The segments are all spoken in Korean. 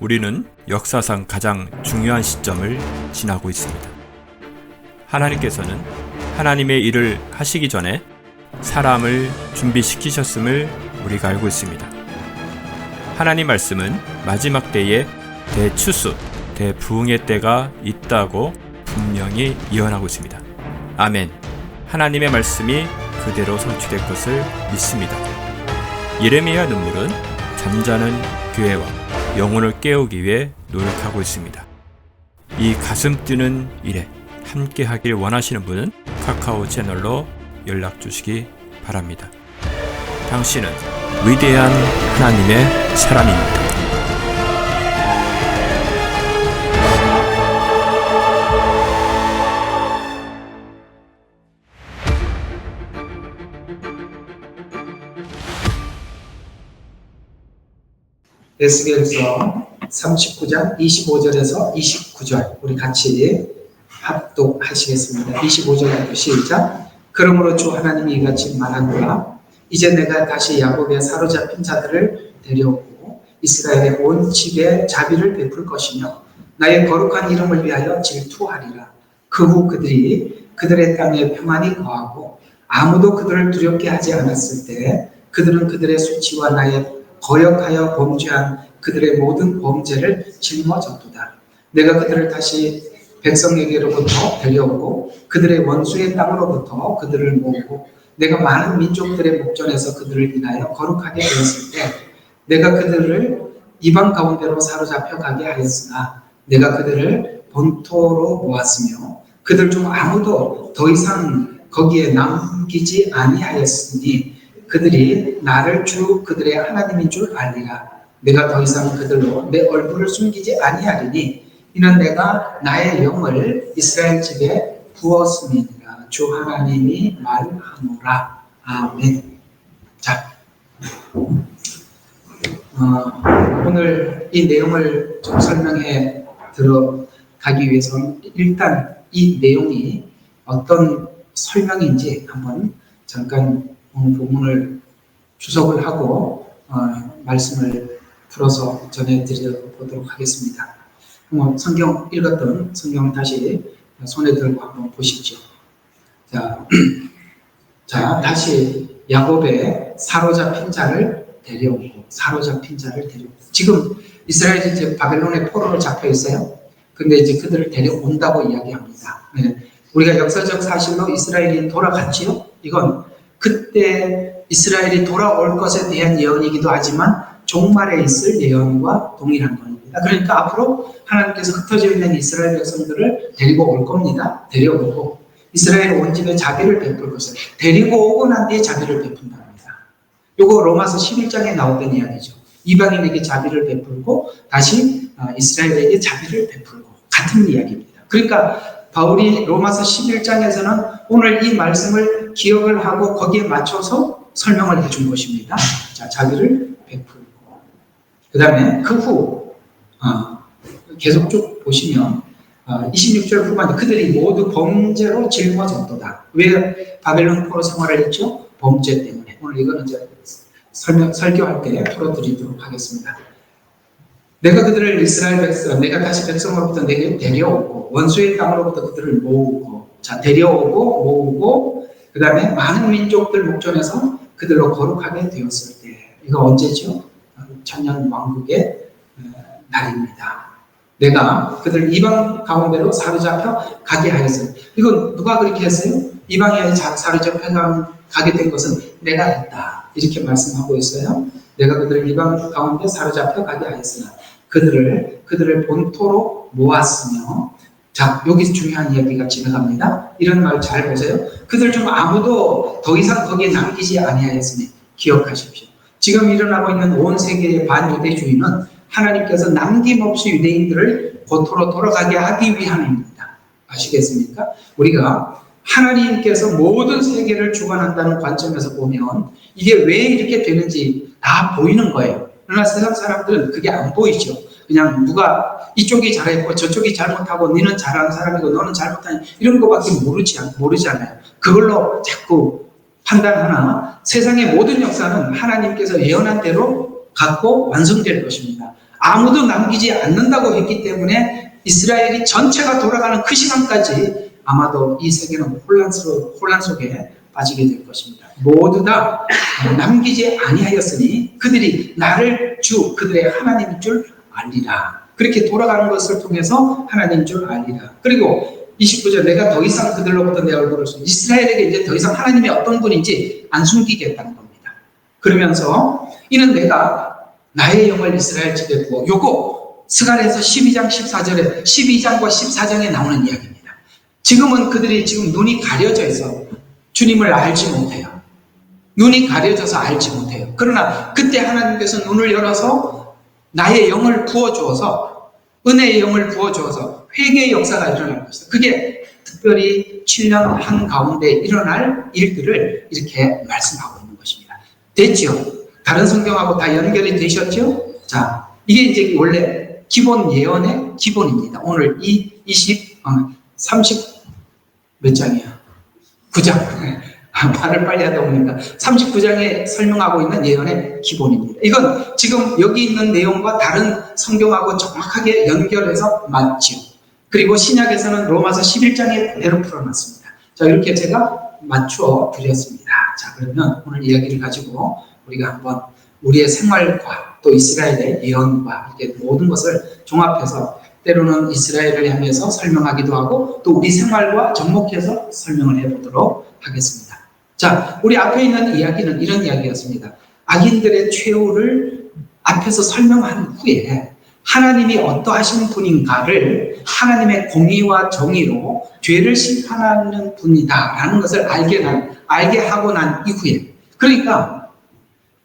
우리는 역사상 가장 중요한 시점을 지나고 있습니다. 하나님께서는 하나님의 일을 하시기 전에 사람을 준비시키셨음을 우리가 알고 있습니다. 하나님 말씀은 마지막 때에 대추수, 대부흥의 때가 있다고 분명히 예언하고 있습니다. 아멘. 하나님의 말씀이 그대로 성취될 것을 믿습니다. 예레미야 눈물은 잠자는 교회와 영혼을 깨우기 위해 노력하고 있습니다. 이 가슴 뛰는 일에 함께 하길 원하시는 분은 카카오 채널로 연락 주시기 바랍니다. 당신은 위대한 하나님의 사람입니다. 에스겔서 39장 25절에서 29절 우리 같이 합독하시겠습니다. 25절부터 시작. 그러므로 주 하나님이 이같이 말하노라. 이제 내가 다시 야곱의 사로잡힌 자들을 데려오고 이스라엘의 온 집에 자비를 베풀 것이며 나의 거룩한 이름을 위하여 질투하리라. 그 후 그들이 그들의 땅에 평안히 거하고 아무도 그들을 두렵게 하지 않았을 때 그들은 그들의 수치와 나의 거역하여 범죄한 그들의 모든 범죄를 짊어졌도다. 내가 그들을 다시 백성에게로부터 데려오고 그들의 원수의 땅으로부터 그들을 모으고 내가 많은 민족들의 목전에서 그들을 인하여 거룩하게 되었을 때 내가 그들을 이방 가운데로 사로잡혀 가게 하였으나 내가 그들을 본토로 모았으며 그들 중 아무도 더 이상 거기에 남기지 아니하였으니 그들이 나를 주 그들의 하나님인 줄 알리라. 내가 더 이상 그들로 내 얼굴을 숨기지 아니하리니 이는 내가 나의 영을 이스라엘 집에 부었음이니라. 주 하나님이 말하노라. 아멘. 자, 오늘 이 내용을 좀 설명해 들어가기 위해서는 일단 이 내용이 어떤 설명인지 한번 잠깐 오늘 본문을 주석을 하고 말씀을 풀어서 전해드려보도록 하겠습니다. 한번 성경 읽었던 성경 다시 손에 들고 한번 보십시오. 자, 다시 야곱의 사로잡힌 자를 데려오고 지금 이스라엘이 이제 바벨론의 포로로 잡혀 있어요. 근데 이제 그들을 데려온다고 이야기합니다. 네. 우리가 역사적 사실로 이스라엘이 돌아갔지요. 이건 그때 이스라엘이 돌아올 것에 대한 예언이기도 하지만 종말에 있을 예언과 동일한 겁니다. 그러니까 앞으로 하나님께서 흩어져 있는 이스라엘 백성들을 데리고 올 겁니다. 데려오고 이스라엘 온 집에 자비를 베풀 것을 데리고 오고 난 뒤에 자비를 베푼답니다. 이거 로마서 11장에 나오던 이야기죠. 이방인에게 자비를 베풀고 다시 이스라엘에게 자비를 베풀고 같은 이야기입니다. 그러니까 바울이 로마서 11장에서는 오늘 이 말씀을 기억을 하고 거기에 맞춰서 설명을 해준 것입니다. 자, 자비를 베풀고 그 다음에 그 후 계속 쭉 보시면 26절 후반에 그들이 모두 범죄로 짊어졌도다. 왜 바벨론 포로 생활을 했죠? 범죄 때문에. 오늘 이거는 이제 설교할 때 풀어드리도록 하겠습니다. 내가 그들을 이스라엘 백성, 내가 다시 백성으로부터 내게 데려오고 원수의 땅으로부터 그들을 모으고, 자 데려오고 모으고, 그 다음에 많은 민족들 목전에서 그들로 거룩하게 되었을 때, 이거 언제죠? 천년 왕국의 날입니다. 내가 그들 이방 가운데로 사로잡혀 가게 하였어요. 이건 누가 그렇게 했어요? 이방에 사로잡혀 가게 된 것은 내가 했다. 이렇게 말씀하고 있어요. 내가 그들을 이방 가운데 사로잡혀 가게 하였으나 그들을 본토로 모았으며, 자, 여기 중요한 이야기가 지나갑니다. 이런 말 잘 보세요. 그들 중 아무도 더 이상 거기에 남기지 아니하였으니 기억하십시오. 지금 일어나고 있는 온 세계의 반유대주의는 하나님께서 남김없이 유대인들을 본토로 돌아가게 하기 위함입니다. 아시겠습니까? 우리가 하나님께서 모든 세계를 주관한다는 관점에서 보면 이게 왜 이렇게 되는지 다 보이는 거예요. 그러나 세상 사람들은 그게 안 보이죠. 그냥 누가 이쪽이 잘했고 저쪽이 잘못하고 너는 잘하는 사람이고 너는 잘못하니 이런 거밖에 모르잖아요. 그걸로 자꾸 판단하나 세상의 모든 역사는 하나님께서 예언한 대로 갖고 완성될 것입니다. 아무도 남기지 않는다고 했기 때문에 이스라엘이 전체가 돌아가는 그 시간까지 아마도 이 세계는 혼란 속에 빠지게 될 것입니다. 모두 다 남기지 아니하였으니 그들이 나를 주 그들의 하나님인 줄 알리라. 그렇게 돌아가는 것을 통해서 하나님인 줄 알리라. 그리고 29절 내가 더 이상 그들로부터 내 얼굴을 숨 이스라엘에게 이제 더 이상 하나님이 어떤 분인지 안 숨기겠다는 겁니다. 그러면서 이는 내가 나의 영을 이스라엘 집에 부어 요거 스가랴서 12장 14절에 12장과 14장에 나오는 이야기입니다. 지금은 그들이 지금 눈이 가려져 있어 주님을 알지 못해요. 눈이 가려져서 알지 못해요. 그러나 그때 하나님께서 눈을 열어서 나의 영을 부어주어서 은혜의 영을 부어주어서 회개의 역사가 일어날 것이다. 그게 특별히 7년 한가운데 일어날 일들을 이렇게 말씀하고 있는 것입니다. 됐죠? 다른 성경하고 다 연결이 되셨죠? 자, 이게 이제 원래 기본 예언의 기본입니다. 오늘 30 몇 장이야? 9장. 말을 빨리 하다 보니까 39장에 설명하고 있는 예언의 기본입니다. 이건 지금 여기 있는 내용과 다른 성경하고 정확하게 연결해서 맞죠. 그리고 신약에서는 로마서 11장에 그대로 풀어놨습니다. 자, 이렇게 제가 맞춰 드렸습니다. 자, 그러면 오늘 이야기를 가지고 우리가 한번 우리의 생활과 또 이스라엘의 예언과 이렇게 모든 것을 종합해서 때로는 이스라엘을 향해서 설명하기도 하고 또 우리 생활과 접목해서 설명을 해보도록 하겠습니다. 자, 우리 앞에 있는 이야기는 이런 이야기였습니다. 악인들의 최후를 앞에서 설명한 후에 하나님이 어떠하신 분인가를 하나님의 공의와 정의로 죄를 심판하는 분이다라는 것을 알게 하고 난 이후에, 그러니까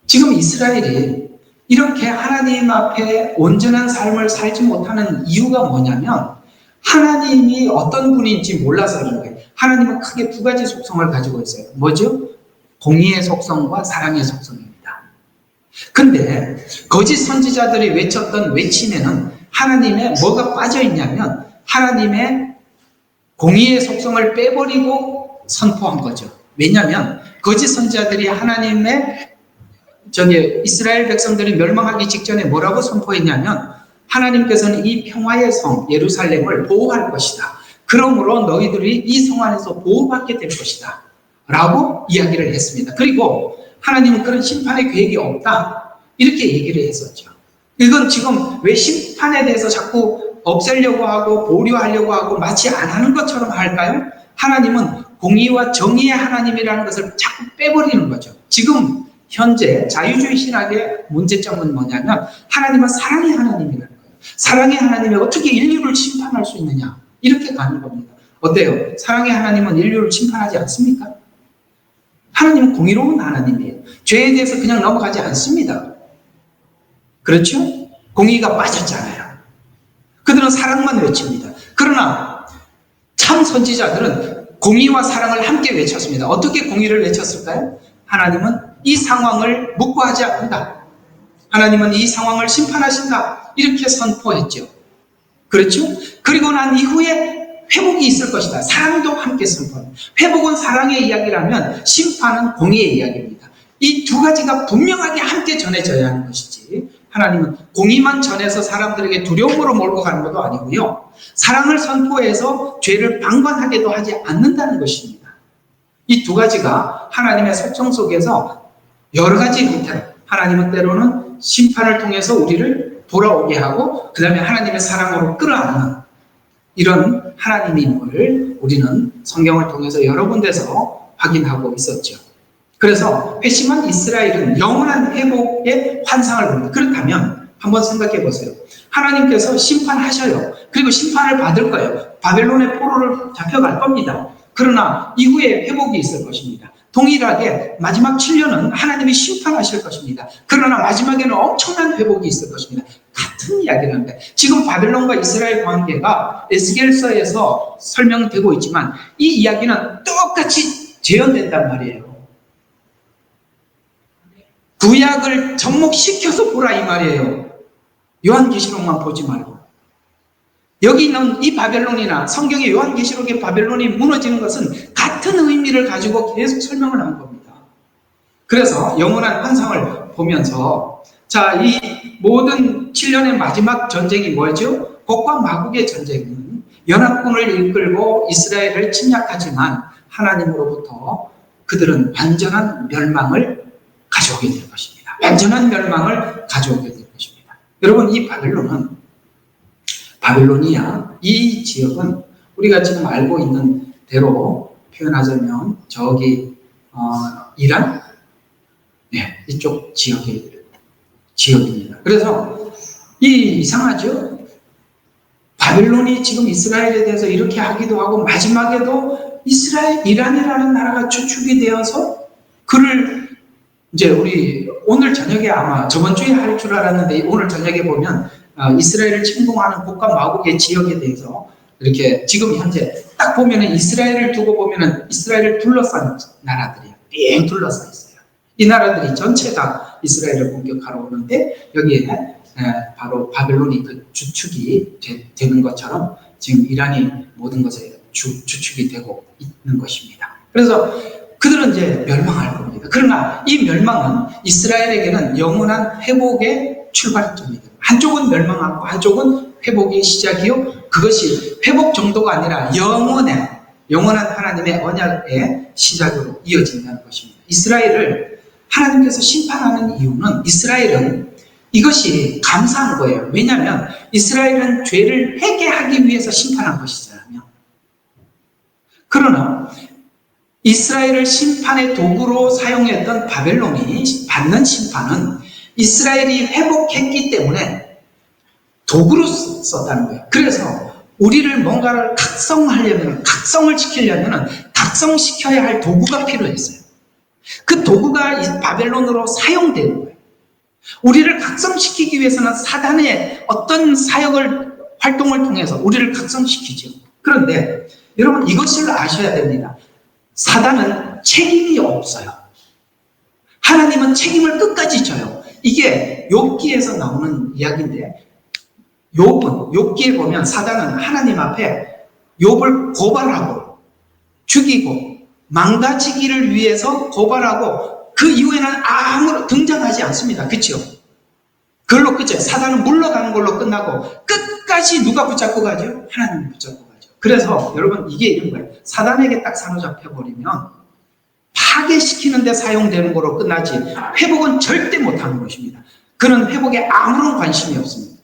지금 이스라엘이 이렇게 하나님 앞에 온전한 삶을 살지 못하는 이유가 뭐냐면 하나님이 어떤 분인지 몰라서 그런 거예요. 하나님은 크게 두 가지 속성을 가지고 있어요. 뭐죠? 공의의 속성과 사랑의 속성입니다. 근데 거짓 선지자들이 외쳤던 외침에는 하나님의 뭐가 빠져 있냐면 하나님의 공의의 속성을 빼버리고 선포한 거죠. 왜냐하면 거짓 선지자들이 하나님의 이스라엘 백성들이 멸망하기 직전에 뭐라고 선포했냐면 하나님께서는 이 평화의 성 예루살렘을 보호할 것이다. 그러므로 너희들이 이 성 안에서 보호받게 될 것이다. 라고 이야기를 했습니다. 그리고 하나님은 그런 심판의 계획이 없다. 이렇게 얘기를 했었죠. 이건 지금 왜 심판에 대해서 자꾸 없애려고 하고 보류하려고 하고 마치 안 하는 것처럼 할까요? 하나님은 공의와 정의의 하나님이라는 것을 자꾸 빼버리는 거죠. 지금 현재 자유주의 신학의 문제점은 뭐냐면 하나님은 사랑의 하나님이라는 거예요. 사랑의 하나님이 어떻게 인류를 심판할 수 있느냐 이렇게 가는 겁니다. 어때요? 사랑의 하나님은 인류를 심판하지 않습니까? 하나님은 공의로운 하나님이에요. 죄에 대해서 그냥 넘어가지 않습니다. 그렇죠? 공의가 빠졌잖아요. 그들은 사랑만 외칩니다. 그러나 참 선지자들은 공의와 사랑을 함께 외쳤습니다. 어떻게 공의를 외쳤을까요? 하나님은 이 상황을 묵고하지 않는다. 하나님은 이 상황을 심판하신다. 이렇게 선포했죠. 그렇죠? 그리고 난 이후에 회복이 있을 것이다. 사랑도 함께 선포합니다. 회복은 사랑의 이야기라면 심판은 공의의 이야기입니다. 이 두 가지가 분명하게 함께 전해져야 하는 것이지 하나님은 공의만 전해서 사람들에게 두려움으로 몰고 가는 것도 아니고요. 사랑을 선포해서 죄를 방관하게도 하지 않는다는 것입니다. 이 두 가지가 하나님의 속성 속에서 여러 가지 형태로 하나님은 때로는 심판을 통해서 우리를 돌아오게 하고 그 다음에 하나님의 사랑으로 끌어안는 이런 하나님임을 우리는 성경을 통해서 여러 군데서 확인하고 있었죠. 그래서 회심한 이스라엘은 영원한 회복의 환상을 봅니다. 그렇다면 한번 생각해 보세요. 하나님께서 심판하셔요. 그리고 심판을 받을 거예요. 바벨론의 포로를 잡혀갈 겁니다. 그러나 이후에 회복이 있을 것입니다. 동일하게 마지막 7년은 하나님이 심판하실 것입니다. 그러나 마지막에는 엄청난 회복이 있을 것입니다. 같은 이야기를 합니다. 지금 바벨론과 이스라엘 관계가 에스겔서에서 설명되고 있지만 이 이야기는 똑같이 재현된단 말이에요. 구약을 접목시켜서 보라 이 말이에요. 요한계시록만 보지 말고. 여기 있는 이 바벨론이나 성경의 요한계시록의 바벨론이 무너지는 것은 같은 의미를 가지고 계속 설명을 한 겁니다. 그래서 영원한 환상을 보면서 자, 이 모든 7년의 마지막 전쟁이 뭐죠? 곡과 마국의 전쟁은 연합군을 이끌고 이스라엘을 침략하지만 하나님으로부터 그들은 완전한 멸망을 가져오게 될 것입니다. 완전한 멸망을 가져오게 될 것입니다. 여러분, 이 바빌로니아, 이 지역은 우리가 지금 알고 있는 대로 표현하자면 저기 이란, 이쪽 지역입니다. 그래서 이상하죠? 바빌론이 지금 이스라엘에 대해서 이렇게 하기도 하고 마지막에도 이란이라는 나라가 주축이 되어서 그를 이제 우리 오늘 저녁에 아마 저번 주에 할 줄 알았는데 오늘 저녁에 보면 이스라엘을 침공하는 곡과 마곡의 지역에 대해서 이렇게 지금 현재 딱 보면은 이스라엘을 두고 보면은 이스라엘을 둘러싼 나라들이야. 빙 둘러싸 있어요. 이 나라들이 전체 다 이스라엘을 공격하러 오는데 여기에 바로 바벨론이 그 주축이 되는 것처럼 지금 이란이 모든 것에 주축이 되고 있는 것입니다. 그래서 그들은 이제 멸망할 겁니다. 그러나 이 멸망은 이스라엘에게는 영원한 회복의 출발점입니다. 한쪽은 멸망하고 한쪽은 회복의 시작이요. 그것이 회복 정도가 아니라 영원한 하나님의 언약의 시작으로 이어진다는 것입니다. 이스라엘을 하나님께서 심판하는 이유는 이스라엘은 이것이 감사한 거예요. 왜냐하면 이스라엘은 죄를 회개하기 위해서 심판한 것이잖아요. 그러나 이스라엘을 심판의 도구로 사용했던 바벨론이 받는 심판은 이스라엘이 회복했기 때문에 도구로 썼다는 거예요. 그래서 우리를 뭔가를 각성을 시키려면 각성시켜야 할 도구가 필요했어요. 그 도구가 이 바벨론으로 사용되는 거예요. 우리를 각성시키기 위해서는 사단의 어떤 활동을 통해서 우리를 각성시키죠. 그런데 여러분 이것을 아셔야 됩니다. 사단은 책임이 없어요. 하나님은 책임을 끝까지 져요. 이게 욥기에서 나오는 이야기인데 욥기에 보면 사단은 하나님 앞에 욥을 고발하고 죽이고 망가지기를 위해서 고발하고 그 이후에는 아무런 등장하지 않습니다. 그렇죠? 그걸로 끝이에요. 사단은 물러가는 걸로 끝나고 끝까지 누가 붙잡고 가죠? 하나님이 붙잡고 가죠. 그래서 여러분 이게 이런 거예요. 사단에게 딱 사로잡혀 버리면 파괴시키는 데 사용되는 거로 끝나지 회복은 절대 못하는 것입니다. 그는 회복에 아무런 관심이 없습니다.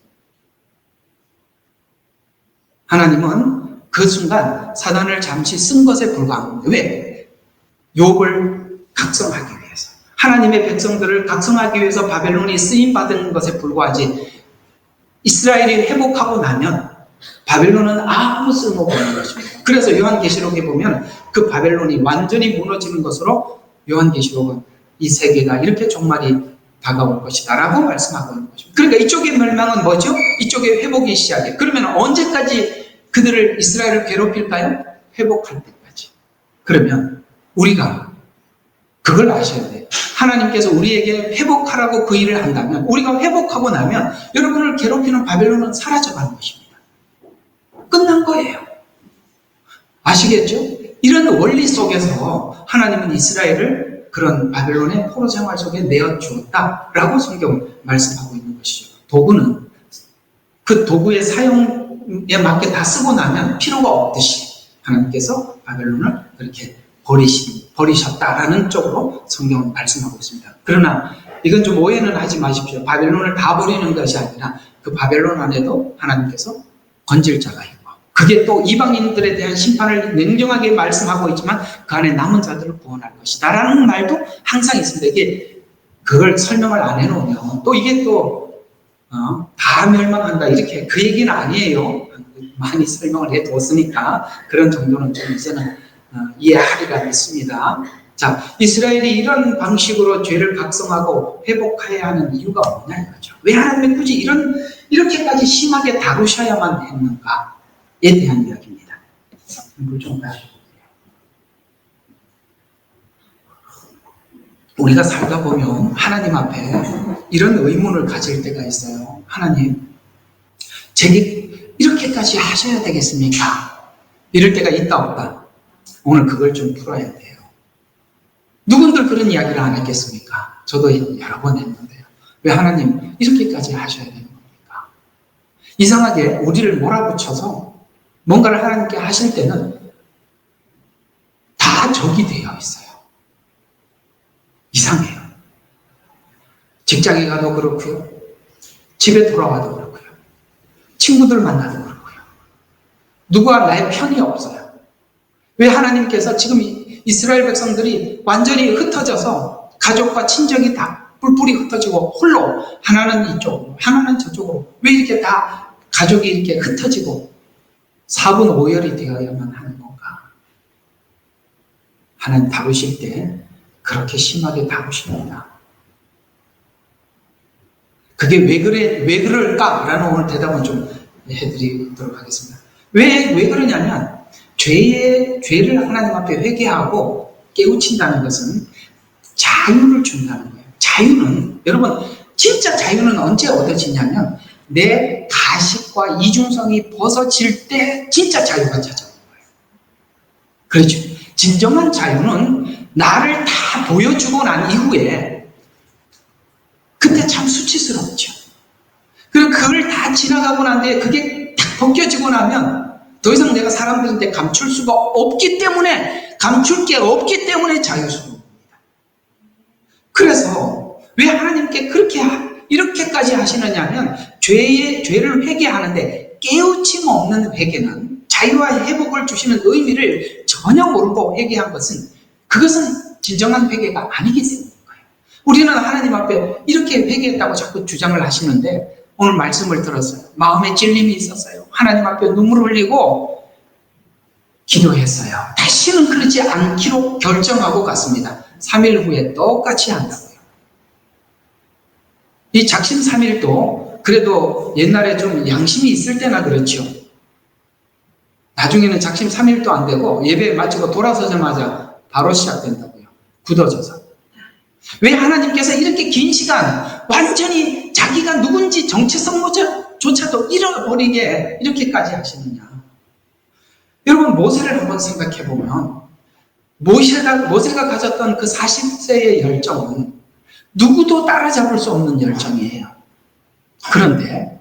하나님은 그 순간 사단을 잠시 쓴 것에 불과한 겁니다. 왜? 욥을 각성하기 위해서. 하나님의 백성들을 각성하기 위해서 바벨론이 쓰임받은 것에 불과하지 이스라엘이 회복하고 나면 바벨론은 아무 쓸모가 없는 것입니다. 그래서 요한계시록에 보면 그 바벨론이 완전히 무너지는 것으로 요한계시록은 이 세계가 이렇게 종말이 다가올 것이다 라고 말씀하고 있는 것입니다. 그러니까 이쪽의 멸망은 뭐죠? 이쪽의 회복이 시작이에요. 그러면 언제까지 그들을 이스라엘을 괴롭힐까요? 회복할 때까지. 그러면 우리가 그걸 아셔야 돼요. 하나님께서 우리에게 회복하라고 그 일을 한다면 우리가 회복하고 나면 여러분을 괴롭히는 바벨론은 사라져가는 것입니다. 끝난 거예요. 아시겠죠? 이런 원리 속에서 하나님은 이스라엘을 그런 바벨론의 포로 생활 속에 내어주었다라고 성경 말씀하고 있는 것이죠. 도구는 그 도구의 사용에 맞게 다 쓰고 나면 필요가 없듯이 하나님께서 바벨론을 그렇게 버리셨다라는 쪽으로 성경은 말씀하고 있습니다. 그러나 이건 좀 오해는 하지 마십시오. 바벨론을 다 버리는 것이 아니라 그 바벨론 안에도 하나님께서 건질 자가 있고 그게 또 이방인들에 대한 심판을 냉정하게 말씀하고 있지만 그 안에 남은 자들을 구원할 것이다 라는 말도 항상 있습니다. 이게 그걸 설명을 안 해놓으면 또 이게 또 다 멸망한다 이렇게 그 얘기는 아니에요. 많이 설명을 해두었으니까 그런 정도는 좀 이제는 이해하리라 믿습니다. 자, 이스라엘이 이런 방식으로 죄를 각성하고 회복해야 하는 이유가 뭐냐 이거죠. 왜 하나님이 굳이 이렇게까지 심하게 다루셔야만 했는가에 대한 이야기입니다. 물 좀 마시고. 우리가 살다 보면 하나님 앞에 이런 의문을 가질 때가 있어요. 하나님, 제게 이렇게까지 하셔야 되겠습니까? 이럴 때가 있다 없다. 오늘 그걸 좀 풀어야 돼요. 누군들 그런 이야기를 안 했겠습니까? 저도 여러 번 했는데요. 왜 하나님 이렇게까지 하셔야 되는 겁니까? 이상하게 우리를 몰아붙여서 뭔가를 하나님께 하실 때는 다 적이 되어 있어요. 이상해요. 직장에 가도 그렇고요. 집에 돌아와도 그렇고요. 친구들 만나도 그렇고요. 누구와 나의 편이 없어요. 왜 하나님께서 지금 이스라엘 백성들이 완전히 흩어져서 가족과 친정이 다 뿔뿔이 흩어지고 홀로 하나는 이쪽으로 하나는 저쪽으로 왜 이렇게 다 가족이 이렇게 흩어지고 사분오열이 되어야만 하는 건가? 하나님 다루실 때 그렇게 심하게 다루십니다. 그게 왜 그럴까라는 오늘 대답은 좀 해드리도록 하겠습니다. 왜 그러냐면 죄를 하나님 앞에 회개하고 깨우친다는 것은 자유를 준다는 거예요. 자유는 여러분 진짜 자유는 언제 얻어지냐면 내 가식과 이중성이 벗어질 때 진짜 자유가 찾아오는 거예요. 그렇죠. 진정한 자유는 나를 다 보여주고 난 이후에 그때 참 수치스럽죠. 그리고 그걸 다 지나가고 난 뒤에 그게 딱 벗겨지고 나면 더 이상 내가 사람들한테 감출 수가 없기 때문에 감출 게 없기 때문에 자유스러운 겁니다. 그래서 왜 하나님께 이렇게까지 하시느냐면 죄를 회개하는데 깨우침 없는 회개는 자유와 회복을 주시는 의미를 전혀 모르고 회개한 그것은 진정한 회개가 아니기 때문인 거예요. 우리는 하나님 앞에 이렇게 회개했다고 자꾸 주장을 하시는데 오늘 말씀을 들었어요. 마음에 찔림이 있었어요. 하나님 앞에 눈물을 흘리고 기도했어요. 다시는 그러지 않기로 결정하고 갔습니다. 3일 후에 똑같이 한다고요. 이 작심 3일도 그래도 옛날에 좀 양심이 있을 때나 그렇죠. 나중에는 작심 3일도 안 되고 예배 마치고 돌아서자마자 바로 시작된다고요. 굳어져서. 왜 하나님께서 이렇게 긴 시간 완전히 자기가 누군지 정체성조차도 잃어버리게 이렇게까지 하시느냐. 여러분 모세를 한번 생각해 보면 모세가 가졌던 그 40세의 열정은 누구도 따라잡을 수 없는 열정이에요. 그런데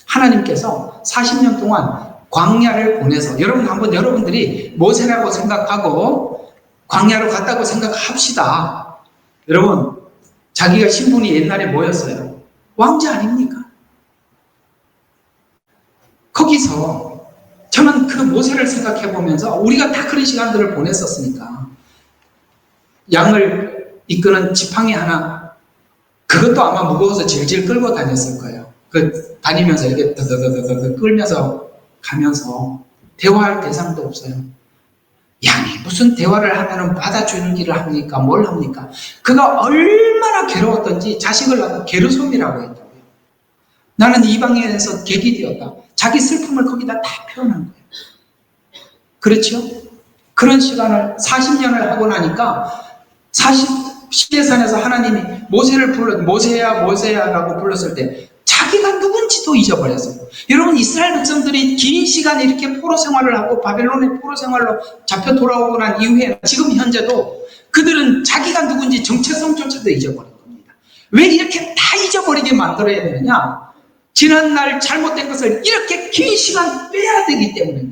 하나님께서 40년 동안 광야를 보내서 여러분들이 모세라고 생각하고 광야로 갔다고 생각합시다. 여러분 자기가 신분이 옛날에 뭐였어요? 왕자 아닙니까? 거기서 저는 그 모세를 생각해 보면서 우리가 다 그런 시간들을 보냈었으니까 양을 이끄는 지팡이 하나 그것도 아마 무거워서 질질 끌고 다녔을 거예요. 다니면서 이렇게 더더더더 끌면서 가면서 대화할 대상도 없어요. 양이 무슨 대화를 하면은 받아주는 일을 합니까? 뭘 합니까? 그가 얼마나 괴로웠던지 자식을 낳고 게르솜이라고 했다고요. 나는 이방인에서 객이 되었다. 자기 슬픔을 거기다 다 표현한 거예요. 그렇죠? 그런 시간을 40년을 하고 나니까 시내산에서 하나님이 모세야라고 불렀을 때 자기가 누군지도 잊어버렸어요. 여러분 이스라엘 백성들이 긴 시간 이렇게 포로 생활을 하고 바벨론의 포로 생활로 잡혀 돌아오고 난 이후에 지금 현재도 그들은 자기가 누군지 정체성조차도 잊어버린 겁니다. 왜 이렇게 다 잊어버리게 만들어야 되느냐? 지난날 잘못된 것을 이렇게 긴 시간 빼야 되기 때문에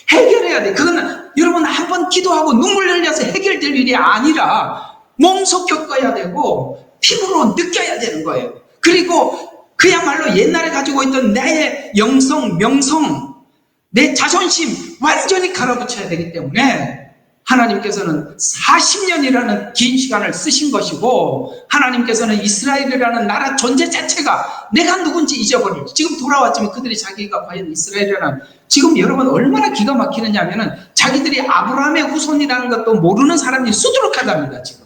해결해야 돼. 그거는 여러분 한번 기도하고 눈물 흘려서 해결될 일이 아니라 몸소 겪어야 되고 피부로 느껴야 되는 거예요. 그리고 그야말로 옛날에 가지고 있던 나의 영성, 명성, 내 자존심 완전히 갈아붙여야 되기 때문에 하나님께서는 40년이라는 긴 시간을 쓰신 것이고 하나님께서는 이스라엘이라는 나라 존재 자체가 내가 누군지 잊어버릴 지금 돌아왔지만 그들이 자기가 과연 이스라엘이라는 지금 여러분 얼마나 기가 막히느냐 하면은 자기들이 아브라함의 후손이라는 것도 모르는 사람이 수두룩하답니다. 지금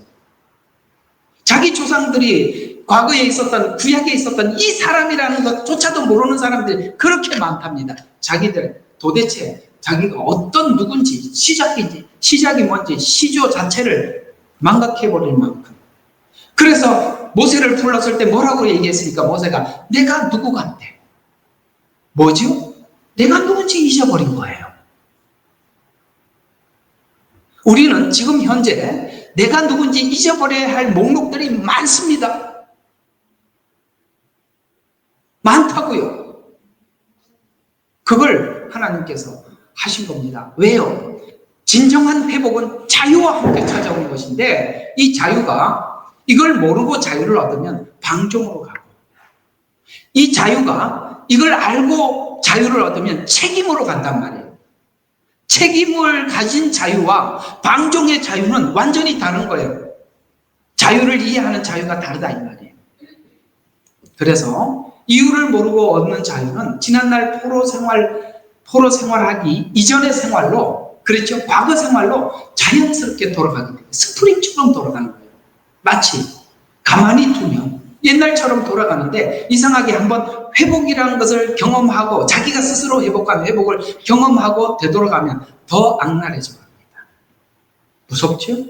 자기 조상들이 과거에 있었던 구약에 있었던 이 사람이라는 것조차도 모르는 사람들이 그렇게 많답니다. 자기들 도대체 자기가 어떤 누군지 시작이 뭔지 시조 자체를 망각해버릴 만큼. 그래서 모세를 불렀을 때 뭐라고 얘기했습니까? 모세가 내가 누구 같대? 뭐죠? 내가 누군지 잊어버린 거예요. 우리는 지금 현재 내가 누군지 잊어버려야 할 목록들이 많습니다. 많다고요. 그걸 하나님께서 하신 겁니다. 왜요? 진정한 회복은 자유와 함께 찾아오는 것인데, 이 자유가, 이걸 모르고 자유를 얻으면 방종으로 가고, 이 자유가 이걸 알고 자유를 얻으면 책임으로 간단 말이에요. 책임을 가진 자유와 방종의 자유는 완전히 다른 거예요. 자유를 이해하는 자유가 다르다 이 말이에요. 그래서 이유를 모르고 얻는 자유는 지난날 포로 생활하기 이전의 생활로, 그렇죠? 과거 생활로 자연스럽게 돌아가게 돼요. 스프링처럼 돌아가는 거예요. 마치 가만히 두면 옛날처럼 돌아가는데, 이상하게 한번 회복이라는 것을 경험하고 자기가 스스로 회복한 회복을 경험하고 되돌아가면 더 악랄해져 갑니다. 무섭죠?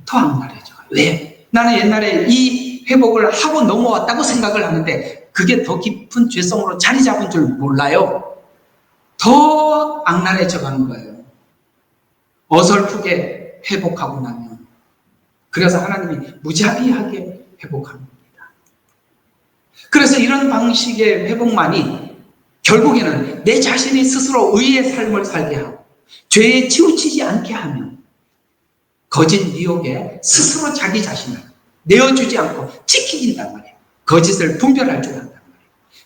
더 악랄해져. 왜? 나는 옛날에 이 회복을 하고 넘어왔다고 생각을 하는데 그게 더 깊은 죄성으로 자리 잡은 줄 몰라요. 더 악랄해져 가는 거예요. 어설프게 회복하고 나면. 그래서 하나님이 무자비하게 회복합니다. 그래서 이런 방식의 회복만이 결국에는 내 자신이 스스로 의의 삶을 살게 하고 죄에 치우치지 않게 하면 거짓 미혹에 스스로 자기 자신을 내어주지 않고 지키긴단 말이에요. 거짓을 분별할 줄 안단 말이에요.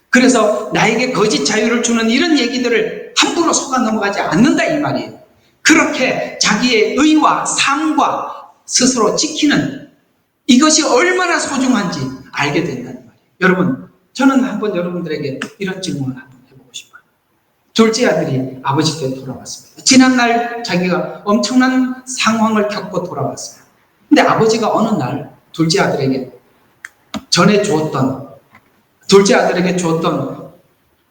그래서 나에게 거짓 자유를 주는 이런 얘기들을 함부로 속아 넘어가지 않는다 이 말이에요. 그렇게 자기의 의와 삶과 스스로 지키는 이것이 얼마나 소중한지 알게 된다는 말이에요. 여러분, 저는 한번 여러분들에게 이런 질문을 한번 해보고 싶어요. 둘째 아들이 아버지께 돌아왔습니다. 지난날 자기가 엄청난 상황을 겪고 돌아왔어요. 근데 아버지가 어느 날 둘째 아들에게 둘째 아들에게 주었던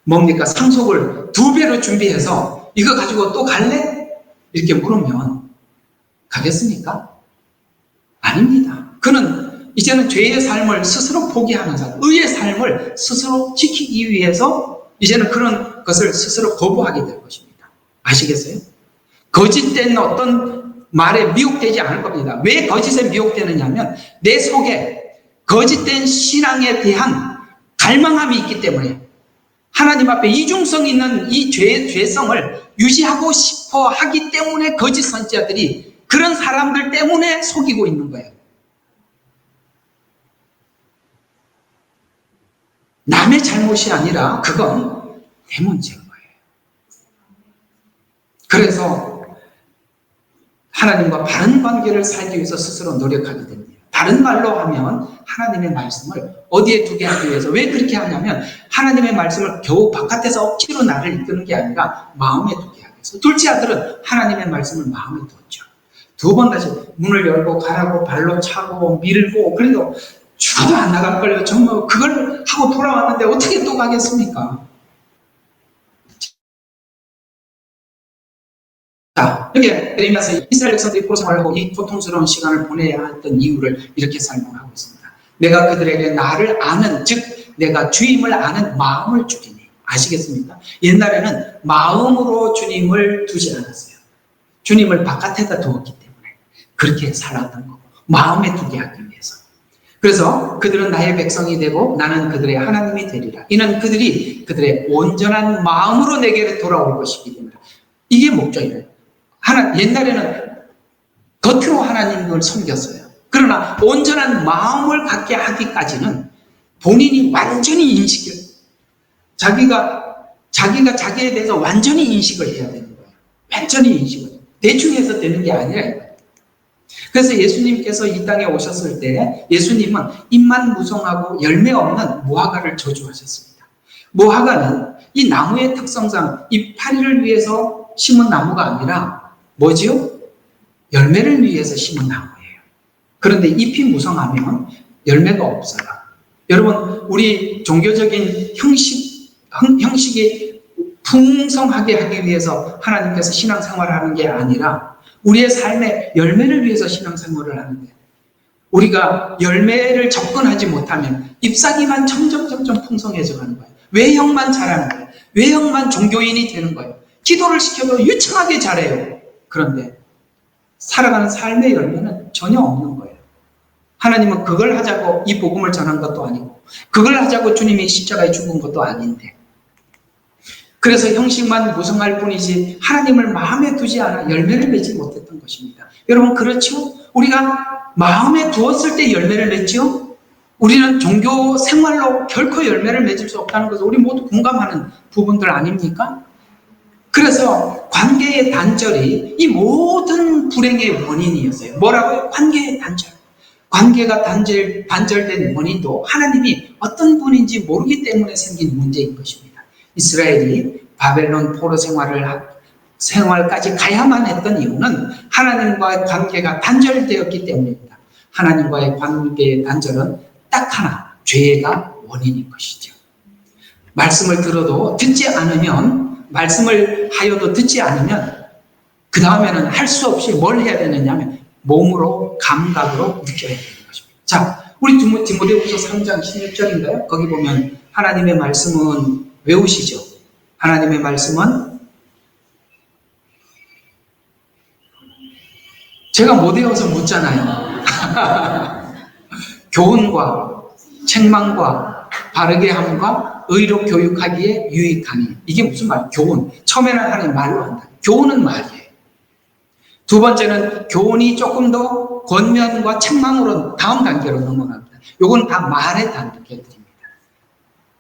뭡니까? 상속을 2배로 준비해서 이거 가지고 또 갈래? 이렇게 물으면 가겠습니까? 아닙니다. 그는 이제는 죄의 삶을 스스로 포기하는 사람, 의의 삶을 스스로 지키기 위해서 이제는 그런 것을 스스로 거부하게 될 것입니다. 아시겠어요? 거짓된 어떤 말에 미혹되지 않을 겁니다. 왜 거짓에 미혹되느냐면 내 속에 거짓된 신앙에 대한 갈망함이 있기 때문에, 하나님 앞에 이중성 있는 이 죄성을 유지하고 싶어 하기 때문에 거짓 선지자들이 그런 사람들 때문에 속이고 있는 거예요. 남의 잘못이 아니라 그건 내 문제인 거예요. 그래서 하나님과 바른 관계를 살기 위해서 스스로 노력하게 됩니다. 다른 말로 하면 하나님의 말씀을 어디에 두게 하기 위해서. 왜 그렇게 하냐면 하나님의 말씀을 겨우 바깥에서 억지로 나를 이끄는 게 아니라 마음에 두게 하기 위해서. 둘째 아들은 하나님의 말씀을 마음에 두었죠. 2번 다시 문을 열고 가라고 발로 차고 밀고, 그래도 죽어도 안 나갈걸요. 정말 그걸 하고 돌아왔는데 어떻게 또 가겠습니까? 자, 여기 예레미야서 이스라엘 백성들이 포로 생활하고 이 고통스러운 시간을 보내야 했던 이유를 이렇게 설명하고 있습니다. 내가 그들에게 나를 아는, 즉 내가 주임을 아는 마음을 주리니. 아시겠습니까? 옛날에는 마음으로 주님을 두지 않았어요. 주님을 바깥에다 두었기 때문에 그렇게 살았던 거고, 마음에 두게 하기 위해서. 그래서 그들은 나의 백성이 되고 나는 그들의 하나님이 되리라. 이는 그들이 그들의 온전한 마음으로 내게 돌아올 것이기 때문에. 이게 목적이에요. 옛날에는 겉으로 하나님을 섬겼어요. 그러나 온전한 마음을 갖게 하기까지는 본인이 완전히 자기가 자기에 대해서 완전히 인식을 해야 되는 거예요. 완전히 인식을. 대충 해서 되는 게 아니라 이거예요. 그래서 예수님께서 이 땅에 오셨을 때 예수님은 잎만 무성하고 열매 없는 무화과를 저주하셨습니다. 무화과는 이 나무의 특성상 이파리를 위해서 심은 나무가 아니라 뭐지요? 열매를 위해서 심은 나무예요. 그런데 잎이 무성하면 열매가 없어요. 여러분, 우리 종교적인 형식이 풍성하게 하기 위해서 하나님께서 신앙생활을 하는 게 아니라 우리의 삶의 열매를 위해서 신앙생활을 하는데, 우리가 열매를 접근하지 못하면 잎사귀만 점점 풍성해져 가는 거예요. 외형만 자라는 거예요. 외형만 종교인이 되는 거예요. 기도를 시켜도 유창하게 잘해요. 그런데 살아가는 삶의 열매는 전혀 없는 거예요. 하나님은 그걸 하자고 이 복음을 전한 것도 아니고 그걸 하자고 주님이 십자가에 죽은 것도 아닌데 그래서 형식만 무성할 뿐이지 하나님을 마음에 두지 않아 열매를 맺지 못했던 것입니다. 여러분 그렇죠? 우리가 마음에 두었을 때 열매를 맺죠? 우리는 종교 생활로 결코 열매를 맺을 수 없다는 것을 우리 모두 공감하는 부분들 아닙니까? 그래서 관계의 단절이 이 모든 불행의 원인이었어요. 뭐라고요? 관계의 단절. 관계가 단절된 원인도 하나님이 어떤 분인지 모르기 때문에 생긴 문제인 것입니다. 이스라엘이 바벨론 포로 생활까지 가야만 했던 이유는 하나님과의 관계가 단절되었기 때문입니다. 하나님과의 관계의 단절은 딱 하나, 죄가 원인인 것이죠. 말씀을 들어도 듣지 않으면, 말씀을 하여도 듣지 않으면 그 다음에는 할 수 없이 뭘 해야 되느냐면 몸으로 감각으로 느껴야 되는 것입니다. 자, 우리 디모데후서 3장 16절인가요? 거기 보면 하나님의 말씀은 외우시죠. 하나님의 말씀은 제가 못 외워서 묻잖아요. 교훈과 책망과 바르게 함과 의로 교육하기에 유익하니. 이게 무슨 말이에요? 교훈. 처음에는 하나님 말로 한다. 교훈은 말이에요. 두 번째는 교훈이 조금 더 권면과 책망으로 다음 단계로 넘어갑니다. 요건 다 말의 단계들입니다.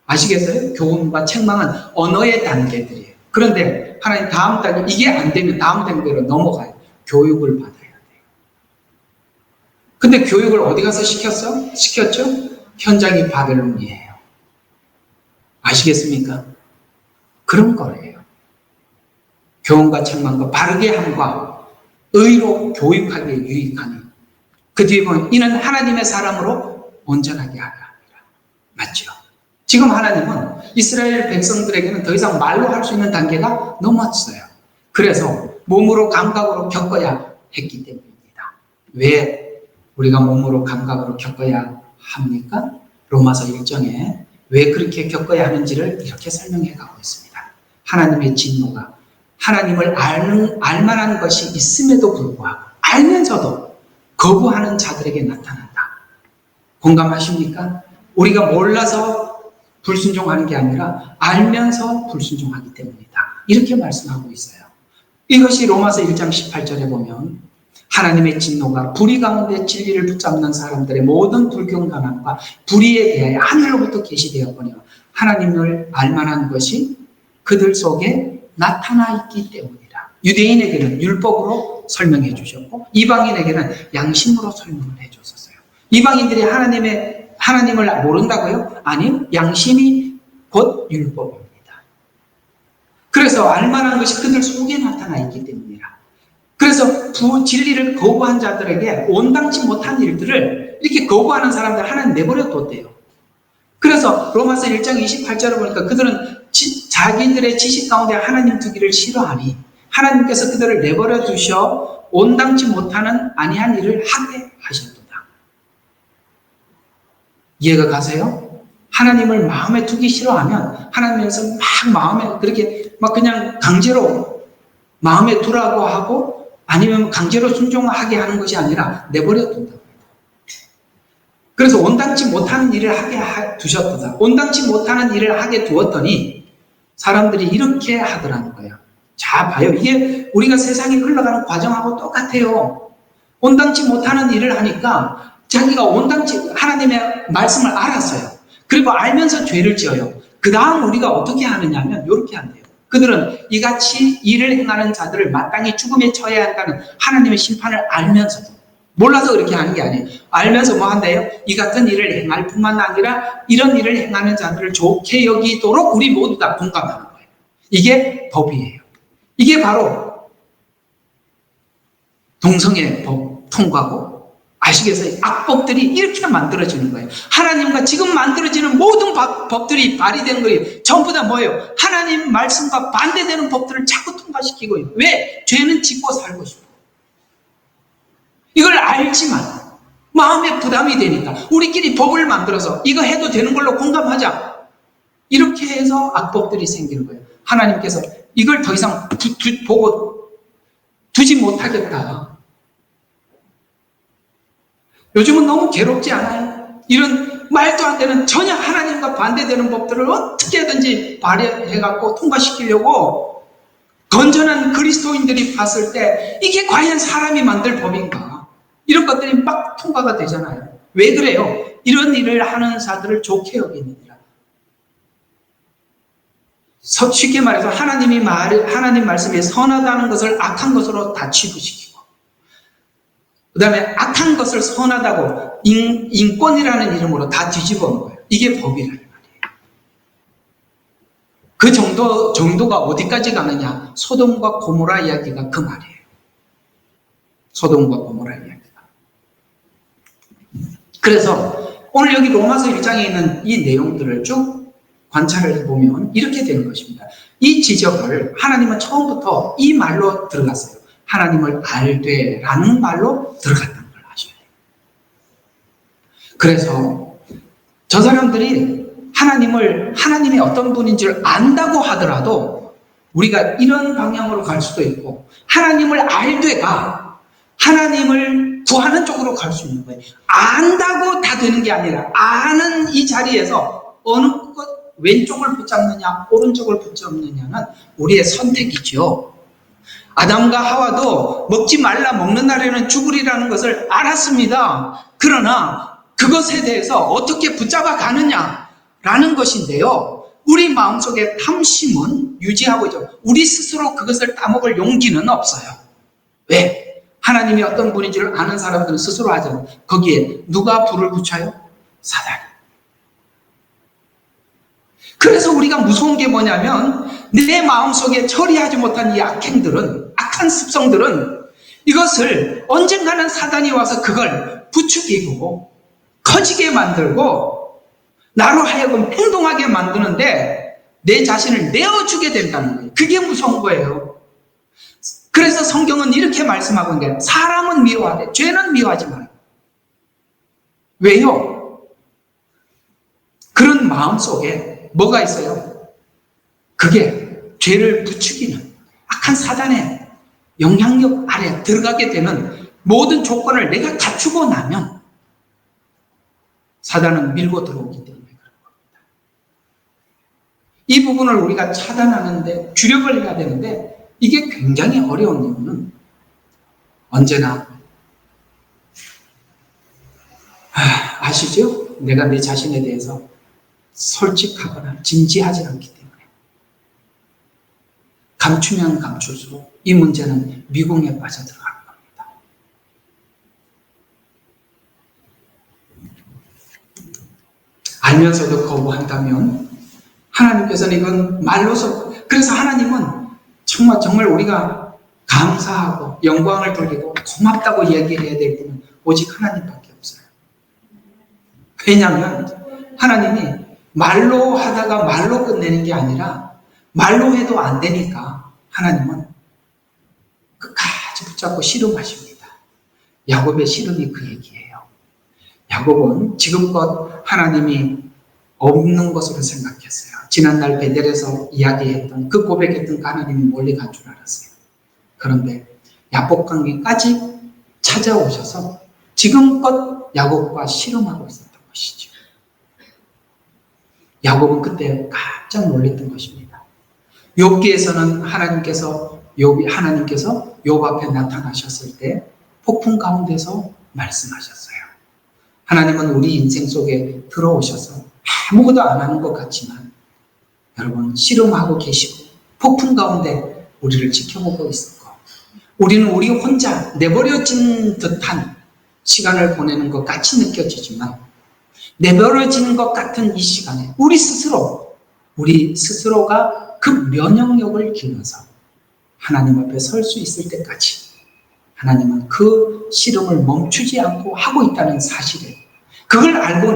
아시겠어요? 교훈과 책망은 언어의 단계들이에요. 그런데 하나님 다음 단계, 이게 안 되면 다음 단계로 넘어가요. 교육을 받아야 돼요. 근데 교육을 어디 가서 시켰죠? 현장이 바벨론이에요. 아시겠습니까? 그런 거예요. 교훈과 책망과 바르게 함과 의로 교육하기에 유익하니. 그 뒤에 보면 이는 하나님의 사람으로 온전하게 하려 합니다. 맞죠? 지금 하나님은 이스라엘 백성들에게는 더 이상 말로 할 수 있는 단계가 넘었어요. 그래서 몸으로 감각으로 겪어야 했기 때문입니다. 왜 우리가 몸으로 감각으로 겪어야 합니까? 로마서 1장에 왜 그렇게 겪어야 하는지를 이렇게 설명해 가고 있습니다. 하나님의 진노가 하나님을 알만한 것이 있음에도 불구하고 알면서도 거부하는 자들에게 나타난다. 공감하십니까? 우리가 몰라서 불순종하는 게 아니라 알면서 불순종하기 때문이다. 이렇게 말씀하고 있어요. 이것이 로마서 1장 18절에 보면 하나님의 진노가 불의 가운데 진리를 붙잡는 사람들의 모든 불경건함과 불의에 대하여 하늘로부터 계시되었거니와 하나님을 알만한 것이 그들 속에 나타나 있기 때문이다. 유대인에게는 율법으로 설명해 주셨고 이방인에게는 양심으로 설명을 해 주셨어요. 이방인들이 하나님을 모른다고요? 아니요. 양심이 곧 율법입니다. 그래서 알만한 것이 그들 속에 나타나 있기 때문이라. 그래서 진리를 거부한 자들에게 온당치 못한 일들을 이렇게 거부하는 사람들 하나님 내버려 뒀대요. 그래서 로마서 1장 28절을 보니까 그들은 자기들의 지식 가운데 하나님 두기를 싫어하니 하나님께서 그들을 내버려 두셔 온당치 못하는 아니한 일을 하게 하셨도다. 이해가 가세요? 하나님을 마음에 두기 싫어하면 하나님께서 막 마음에 그렇게 막 그냥 강제로 마음에 두라고 하고 아니면 강제로 순종하게 하는 것이 아니라 내버려 둔다. 그래서 온당치 못하는 일을 하게 두셨다. 온당치 못하는 일을 하게 두었더니 사람들이 이렇게 하더라는 거예요. 자, 봐요. 이게 우리가 세상에 흘러가는 과정하고 똑같아요. 온당치 못하는 일을 하니까 자기가 온당치 하나님의 말씀을 알았어요. 그리고 알면서 죄를 지어요. 그 다음 우리가 어떻게 하느냐면 이렇게 한대요. 그들은 이같이 일을 행하는 자들을 마땅히 죽음에 처해야 한다는 하나님의 심판을 알면서도 몰라서 그렇게 하는 게 아니에요. 알면서 뭐 한대요? 이 같은 일을 행할 뿐만 아니라 이런 일을 행하는 자들을 좋게 여기도록 우리 모두 다 공감하는 거예요. 이게 법이에요. 이게 바로 동성애 법 통과고 아시겠어요? 악법들이 이렇게 만들어지는 거예요. 하나님과 지금 만들어지는 모든 법들이 발휘된 거예요. 전부 다 뭐예요? 하나님 말씀과 반대되는 법들을 자꾸 통과시키고 있어요. 왜? 죄는 짓고 살고 싶어. 이걸 알지만 마음에 부담이 되니까 우리끼리 법을 만들어서 이거 해도 되는 걸로 공감하자. 이렇게 해서 악법들이 생기는 거예요. 하나님께서 이걸 더 이상 보고 두지 못하겠다. 요즘은 너무 괴롭지 않아요? 이런 말도 안 되는 전혀 하나님과 반대되는 법들을 어떻게든지 발휘해갖고 통과시키려고 건전한 그리스도인들이 봤을 때 이게 과연 사람이 만들 법인가? 이런 것들이 막 통과가 되잖아요. 왜 그래요? 이런 일을 하는 자들을 좋게 여기느니라. 쉽게 말해서 하나님 말씀이 선하다는 것을 악한 것으로 다 치부시키고, 그 다음에 악한 것을 선하다고 인권이라는 이름으로 다 뒤집어 놓은 거예요. 이게 법이라는 말이에요. 그 정도가 어디까지 가느냐? 소돔과 고모라 이야기가 그 말이에요. 소돔과 고모라 이야기가. 그래서 오늘 여기 로마서 1장에 있는 이 내용들을 쭉 관찰을 해보면 이렇게 되는 것입니다. 이 지적을 하나님은 처음부터 이 말로 들어갔어요. 하나님을 알되 라는 말로 들어갔다는 걸 아셔야 돼요. 그래서 저 사람들이 하나님이 어떤 분인지를 안다고 하더라도 우리가 이런 방향으로 갈 수도 있고, 하나님을 알되가 하나님을 구하는 쪽으로 갈 수 있는 거예요. 안다고 다 되는 게 아니라 아는 이 자리에서 어느 것 왼쪽을 붙잡느냐 오른쪽을 붙잡느냐는 우리의 선택이죠. 아담과 하와도 먹지 말라, 먹는 날에는 죽으리라는 것을 알았습니다. 그러나 그것에 대해서 어떻게 붙잡아 가느냐라는 것인데요, 우리 마음속에 탐심은 유지하고 있죠. 우리 스스로 그것을 따먹을 용기는 없어요. 왜? 하나님이 어떤 분인지를 아는 사람들은 스스로 하잖아요. 거기에 누가 불을 붙여요? 사단이. 그래서 우리가 무서운 게 뭐냐면, 내 마음속에 처리하지 못한 이 악한 습성들은 이것을 언젠가는 사단이 와서 그걸 부추기고 커지게 만들고 나로 하여금 행동하게 만드는데 내 자신을 내어주게 된다는 거예요. 그게 무서운 거예요. 그래서 성경은 이렇게 말씀하고 있는 게, 사람은 미워하되 죄는 미워하지 마라. 왜요? 그런 마음속에 뭐가 있어요? 그게 죄를 부추기는 악한 사단의 영향력 아래 들어가게 되는 모든 조건을 내가 갖추고 나면 사단은 밀고 들어오기 때문에 그런 겁니다. 이 부분을 우리가 차단하는데 주력을 해야 되는데, 이게 굉장히 어려운 이유는 언제나 아시죠? 내가 내 자신에 대해서 솔직하거나 진지하지 않기 때문에 감추면 감출수록 이 문제는 미궁에 빠져들어가는 겁니다. 알면서도 거부한다면 하나님께서는 이건 말로서, 그래서 하나님은 정말 우리가 감사하고 영광을 돌리고 고맙다고 얘기해야 될 분은 오직 하나님밖에 없어요. 왜냐하면 하나님이 말로 하다가 말로 끝내는 게 아니라 말로 해도 안 되니까 하나님은 끝까지 붙잡고 씨름하십니다. 야곱의 씨름이 그 얘기예요. 야곱은 지금껏 하나님이 없는 것으로 생각했어요. 지난날 베델에서 이야기했던, 그 고백했던 그 하나님이 멀리 간 줄 알았어요. 그런데 야복강에까지 찾아오셔서 지금껏 야곱과 씨름하고 있었던 것이죠. 야곱은 그때 깜짝 놀랐던 것입니다. 욥기에서는 하나님께서 욥 앞에 나타나셨을 때 폭풍 가운데서 말씀하셨어요. 하나님은 우리 인생 속에 들어오셔서 아무것도 안 하는 것 같지만 여러분 씨름하고 계시고 폭풍 가운데 우리를 지켜보고 있었고, 우리는 우리 혼자 내버려진 듯한 시간을 보내는 것 같이 느껴지지만, 내버려지는 것 같은 이 시간에 우리 스스로가 그 면역력을 길러서 하나님 앞에 설 수 있을 때까지 하나님은 그 씨름을 멈추지 않고 하고 있다는 사실을, 그걸 알고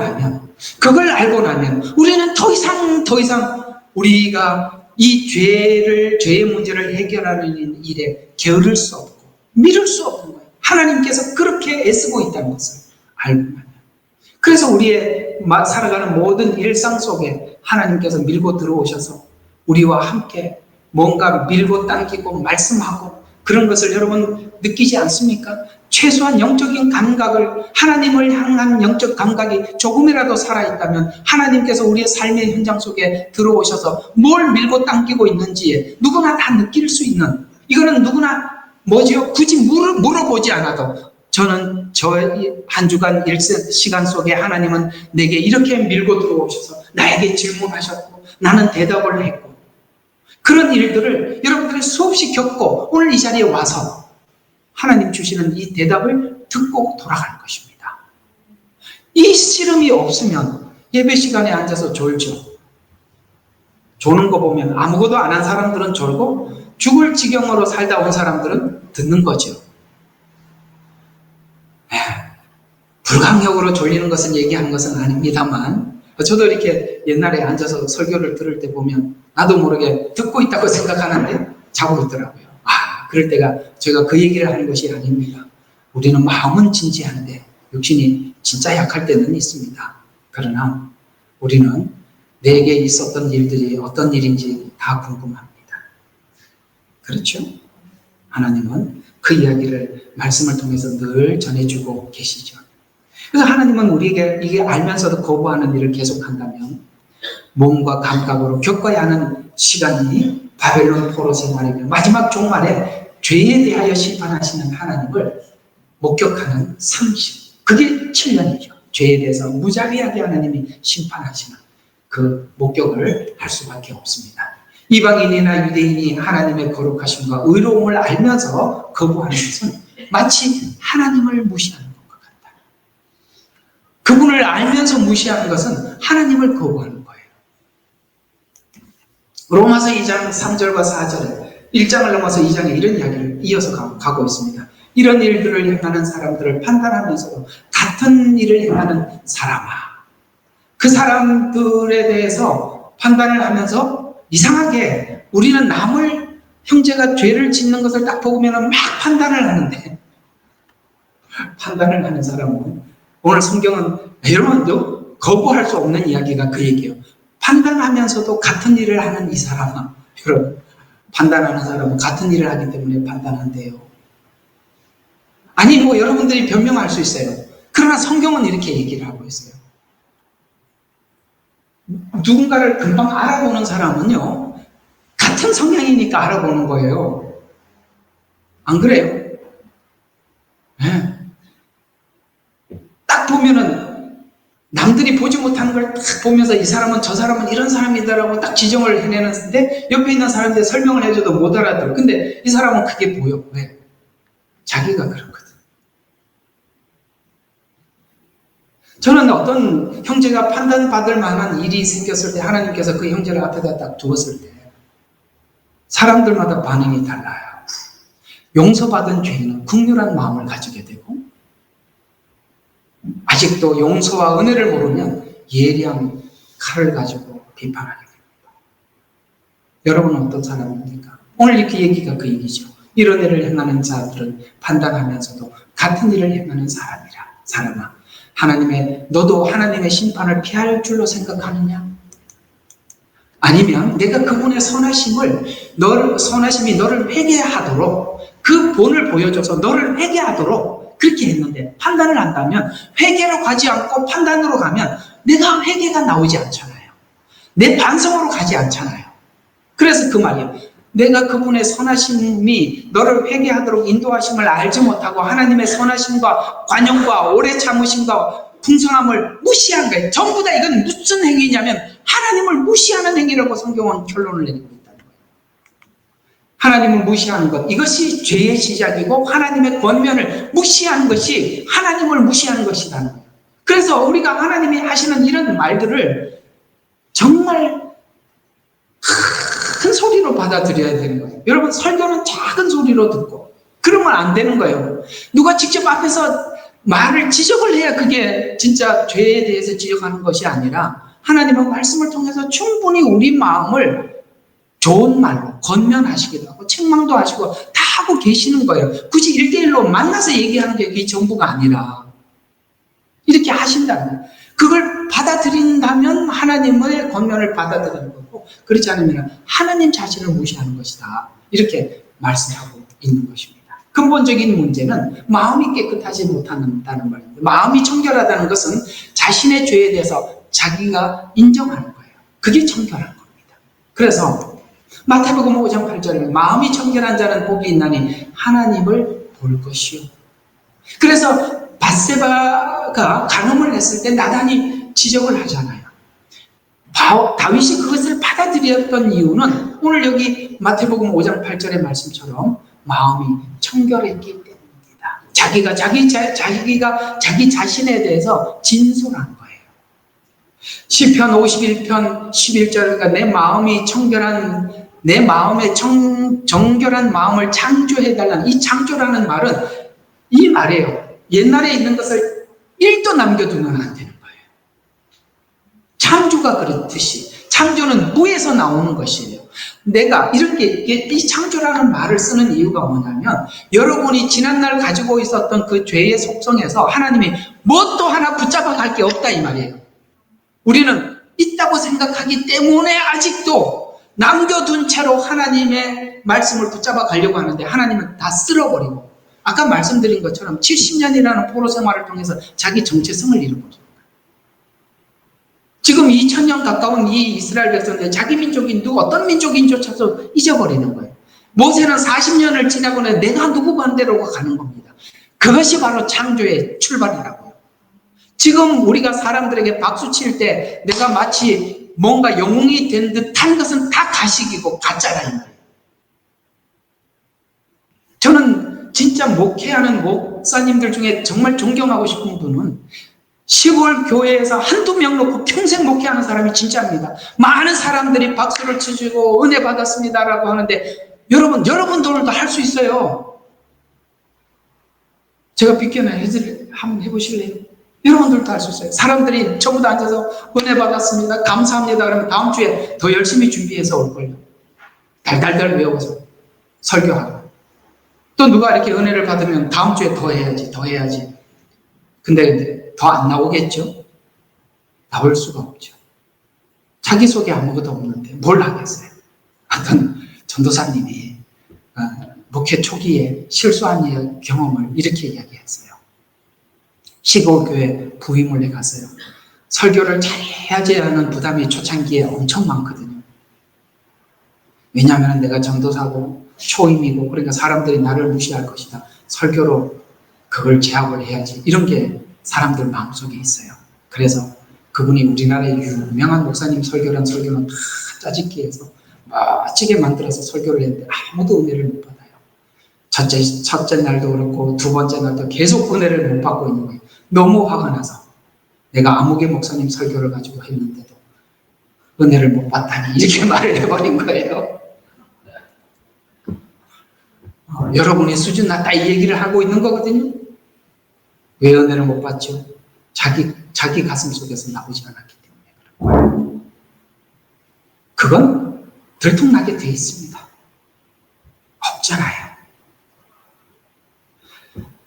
나면 우리는 더 이상 우리가 이 죄의 문제를 해결하는 일에 게으를 수 없고 미룰 수 없는 거예요. 하나님께서 그렇게 애쓰고 있다는 것을 알고 나면. 그래서 우리의 살아가는 모든 일상 속에 하나님께서 밀고 들어오셔서 우리와 함께 뭔가 밀고 당기고 말씀하고 그런 것을 여러분 느끼지 않습니까? 최소한 영적인 감각을, 하나님을 향한 영적 감각이 조금이라도 살아있다면 하나님께서 우리의 삶의 현장 속에 들어오셔서 뭘 밀고 당기고 있는지 누구나 다 느낄 수 있는, 이거는 누구나 굳이 물어보지 않아도 저는 저 한 주간 시간 속에 하나님은 내게 이렇게 밀고 들어오셔서 나에게 질문하셨고 나는 대답을 했고, 그런 일들을 여러분들이 수없이 겪고 오늘 이 자리에 와서 하나님 주시는 이 대답을 듣고 돌아가는 것입니다. 이 씨름이 없으면 예배 시간에 앉아서 졸죠. 조는 거 보면 아무것도 안 한 사람들은 졸고 죽을 지경으로 살다 온 사람들은 듣는 거죠. 불강력으로 졸리는 것은 얘기하는 것은 아닙니다만, 저도 이렇게 옛날에 앉아서 설교를 들을 때 보면 나도 모르게 듣고 있다고 생각하는데 자고 있더라고요. 그럴 때가 제가 그 얘기를 하는 것이 아닙니다. 우리는 마음은 진지한데 육신이 진짜 약할 때는 있습니다. 그러나 우리는 내게 있었던 일들이 어떤 일인지 다 궁금합니다. 그렇죠? 하나님은 그 이야기를 말씀을 통해서 늘 전해주고 계시죠. 그래서 하나님은 우리에게 이게 알면서도 거부하는 일을 계속한다면 몸과 감각으로 겪어야 하는 시간이 바벨론 포로 생활이며 마지막 종말에 죄에 대하여 심판하시는 하나님을 목격하는 30, 그게 7년이죠. 죄에 대해서 무자비하게 하나님이 심판하시는 그 목격을 할 수밖에 없습니다. 이방인이나 유대인이 하나님의 거룩하심과 의로움을 알면서 거부하는 것은 마치 하나님을 무시하는 것과 같다. 그분을 알면서 무시하는 것은 하나님을 거부하는 거예요. 로마서 2장 3절과 4절에 1장을 넘어서 2장에 이런 이야기를 이어서 가고 있습니다. 이런 일들을 행하는 사람들을 판단하면서도 같은 일을 행하는 사람아, 그 사람들에 대해서 판단을 하면서 이상하게 우리는 남을, 형제가 죄를 짓는 것을 딱 보면 막 판단을 하는데, 판단을 하는 사람은, 오늘 성경은 여러분도 거부할 수 없는 이야기가 그 얘기예요. 판단하면서도 같은 일을 하는 이 사람아, 여러분, 판단하는 사람은 같은 일을 하기 때문에 판단한대요. 아니 여러분들이 변명할 수 있어요. 그러나 성경은 이렇게 얘기를 하고 있어요. 누군가를 금방 알아보는 사람은요, 같은 성향이니까 알아보는 거예요. 안 그래요? 네. 딱 보면은 남들이 보지 못하는 걸 딱 보면서 이 사람은 저 사람은 이런 사람이다라고 딱 지정을 해내는데 옆에 있는 사람들이 설명을 해줘도 못 알아들어. 근데 이 사람은 그게 보여. 왜? 자기가 그렇거든. 저는 어떤 형제가 판단받을 만한 일이 생겼을 때 하나님께서 그 형제를 앞에다 딱 두었을 때 사람들마다 반응이 달라요. 용서받은 죄인은 긍휼한 마음을 가지게 되고, 아직도 용서와 은혜를 모르면 예리한 칼을 가지고 비판하게 됩니다. 여러분은 어떤 사람입니까? 오늘 이렇게 얘기가 그 얘기죠. 이런 일을 행하는 자들은 판단하면서도 같은 일을 행하는 사람아, 너도 하나님의 심판을 피할 줄로 생각하느냐? 아니면 내가 그분의 선하심이 너를 회개하도록, 그 본을 보여줘서 너를 회개하도록 그렇게 했는데, 판단을 한다면 회개로 가지 않고 판단으로 가면 내가 회개가 나오지 않잖아요. 내 반성으로 가지 않잖아요. 그래서 그 말이에요. 내가 그분의 선하심이 너를 회개하도록 인도하심을 알지 못하고 하나님의 선하심과 관용과 오래 참으심과 풍성함을 무시한 거예요. 전부 다 이건 무슨 행위냐면 하나님을 무시하는 행위라고 성경은 결론을 내리고 있다는 거예요. 하나님을 무시하는 것, 이것이 죄의 시작이고 하나님의 권면을 무시하는 것이 하나님을 무시하는 것이라는 거예요. 그래서 우리가 하나님이 하시는 이런 말들을 정말 큰 소리로 받아들여야 되는 거예요. 여러분, 설교는 작은 소리로 듣고 그러면 안 되는 거예요. 누가 직접 앞에서 말을 지적을 해야 그게 진짜 죄에 대해서 지적하는 것이 아니라 하나님은 말씀을 통해서 충분히 우리 마음을 좋은 말로 권면하시기도 하고 책망도 하시고 다 하고 계시는 거예요. 굳이 1대1로 만나서 얘기하는 게 그게 전부가 아니라 이렇게 하신다는 거예요. 그걸 받아들인다면 하나님의 권면을 받아들이는 거고, 그렇지 않으면 하나님 자신을 무시하는 것이다. 이렇게 말씀하고 있는 것입니다. 근본적인 문제는 마음이 깨끗하지 못한다는 말입니다. 마음이 청결하다는 것은 자신의 죄에 대해서 자기가 인정하는 거예요. 그게 청결한 겁니다. 그래서 마태복음 5장 8절에 마음이 청결한 자는 복이 있나니 하나님을 볼 것이요. 그래서 밧세바가 간음을 했을 때 나단이 지적을 하잖아요. 다윗이 그것을 받아들였던 이유는 오늘 여기 마태복음 5장 8절의 말씀처럼 마음이 청결했기 때문입니다. 자기가 자기 자신에 대해서 진솔한 거예요. 시편 51편 11절, 그러니까 내 마음이 청결한, 내 마음에 정결한 마음을 창조해달라는, 이 창조라는 말은 이 말이에요. 옛날에 있는 것을 1도 남겨두면 안 되는 거예요. 창조가 그렇듯이 창조는 무에서 나오는 것이에요. 내가 이 창조라는 말을 쓰는 이유가 뭐냐면 여러분이 지난날 가지고 있었던 그 죄의 속성에서 하나님이 뭣도 하나 붙잡아 갈 게 없다 이 말이에요. 우리는 있다고 생각하기 때문에 아직도 남겨둔 채로 하나님의 말씀을 붙잡아 가려고 하는데 하나님은 다 쓸어버리고 아까 말씀드린 것처럼 70년이라는 포로 생활을 통해서 자기 정체성을 잃어버립니다. 지금 2000년 가까운 이 이스라엘 백성들 자기 민족이 어떤 민족인조차도 잊어버리는 거예요. 모세는 40년을 지나고 나서 내가 누구 반대로 가는 겁니다. 그것이 바로 창조의 출발이라고요. 지금 우리가 사람들에게 박수 칠 때 내가 마치 뭔가 영웅이 된 듯한 것은 다 가식이고 가짜라는 거예요. 저는 진짜 목회하는 목사님들 중에 정말 존경하고 싶은 분은 시골 교회에서 한두 명 놓고 평생 목회하는 사람이 진짜입니다. 많은 사람들이 박수를 치시고 은혜 받았습니다라고 하는데 여러분들도 할 수 있어요. 제가 비켜나 한번 해보실래요? 여러분들도 할 수 있어요. 사람들이 전부 다 앉아서 은혜 받았습니다. 감사합니다. 그러면 다음 주에 더 열심히 준비해서 올걸요. 달달달 외워서 설교하고. 또 누가 이렇게 은혜를 받으면 다음 주에 더 해야지. 근데 더 안 나오겠죠? 나올 수가 없죠. 자기 속에 아무것도 없는데 뭘 하겠어요? 어떤 전도사님이 목회 초기에 실수한 경험을 이렇게 이야기했어요. 시골교회 부임을 해갔어요. 설교를 잘해야지 하는 부담이 초창기에 엄청 많거든요. 왜냐하면 내가 전도사고 초임이고 그러니까 사람들이 나를 무시할 것이다. 설교로 그걸 제압을 해야지. 이런 게 사람들 마음속에 있어요. 그래서 그분이 우리나라의 유명한 목사님 설교란 설교는 다 짜집기 해서 멋지게 만들어서 설교를 했는데 아무도 은혜를 못 받아요. 첫째 날도 그렇고 두 번째 날도 계속 은혜를 못 받고 있는 거예요. 너무 화가 나서 내가 아무개 목사님 설교를 가지고 했는데도 은혜를 못 받다니 이렇게 말을 해버린 거예요. 여러분의 수준 낮다 이 얘기를 하고 있는 거거든요. 왜 은혜를 못 받죠? 자기 가슴 속에서 나오지 않았기 때문에 그런 거예요. 그건 들통나게 돼 있습니다. 없잖아요.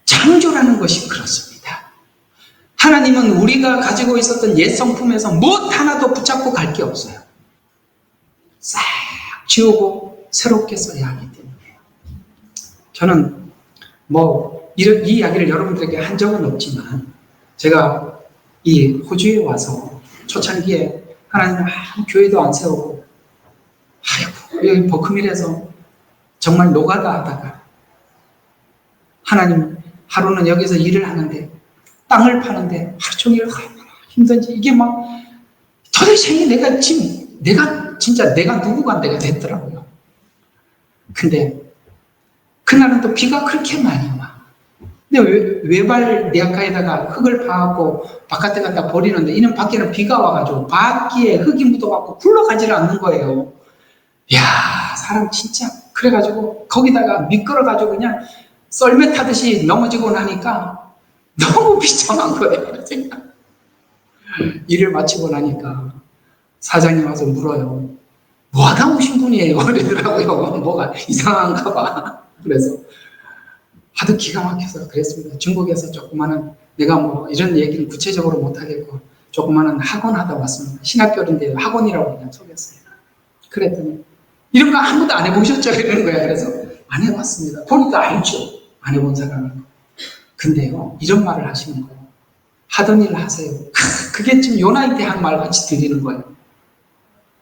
창조라는 것이 그렇습니다. 하나님은 우리가 가지고 있었던 옛 성품에서 무엇 하나도 붙잡고 갈 게 없어요. 싹 지우고 새롭게 써야 하기 때문에 저는 이 이야기를 여러분들에게 한 적은 없지만 제가 이 호주에 와서 초창기에 하나님은 교회도 안 세우고 여기 버크밀에서 정말 노가다 하다가 하나님 하루는 여기서 일을 하는데 땅을 파는데 하루 종일 힘든지 이게 막 도대체 내가 진짜 내가 누구가 내가 됐더라고요. 근데 그날은 또 비가 그렇게 많이 와. 근데 외발 내학가에다가 흙을 파고 바깥에 갖다 버리는데 이는 밖에는 비가 와가지고 바퀴에 흙이 묻어갖고 굴러가지를 않는 거예요. 이야, 사람 진짜. 그래가지고 거기다가 미끄러가지고 그냥 썰매 타듯이 넘어지고 나니까 너무 비참한 거예요. 제가. 일을 마치고 나니까 사장님 와서 물어요. 뭐 하다 오신 분이에요? 그러더라고요. 뭐가 이상한가 봐. 그래서 하도 기가 막혀서 그랬습니다. 중국에서 조그마한 내가 뭐 이런 얘기는 구체적으로 못하겠고 조그마한 학원 하다 왔습니다. 신학교인데 학원이라고 그냥 속였어요. 그랬더니 이런 거 아무도 안 해보셨죠? 이러는 거야. 그래서 안 해봤습니다. 보니까 알죠. 안 해본 사람이고. 근데요, 이런 말을 하시는 거예요. 하던 일 하세요. 그게 지금 요나한테 한 말 같이 들리는 거예요.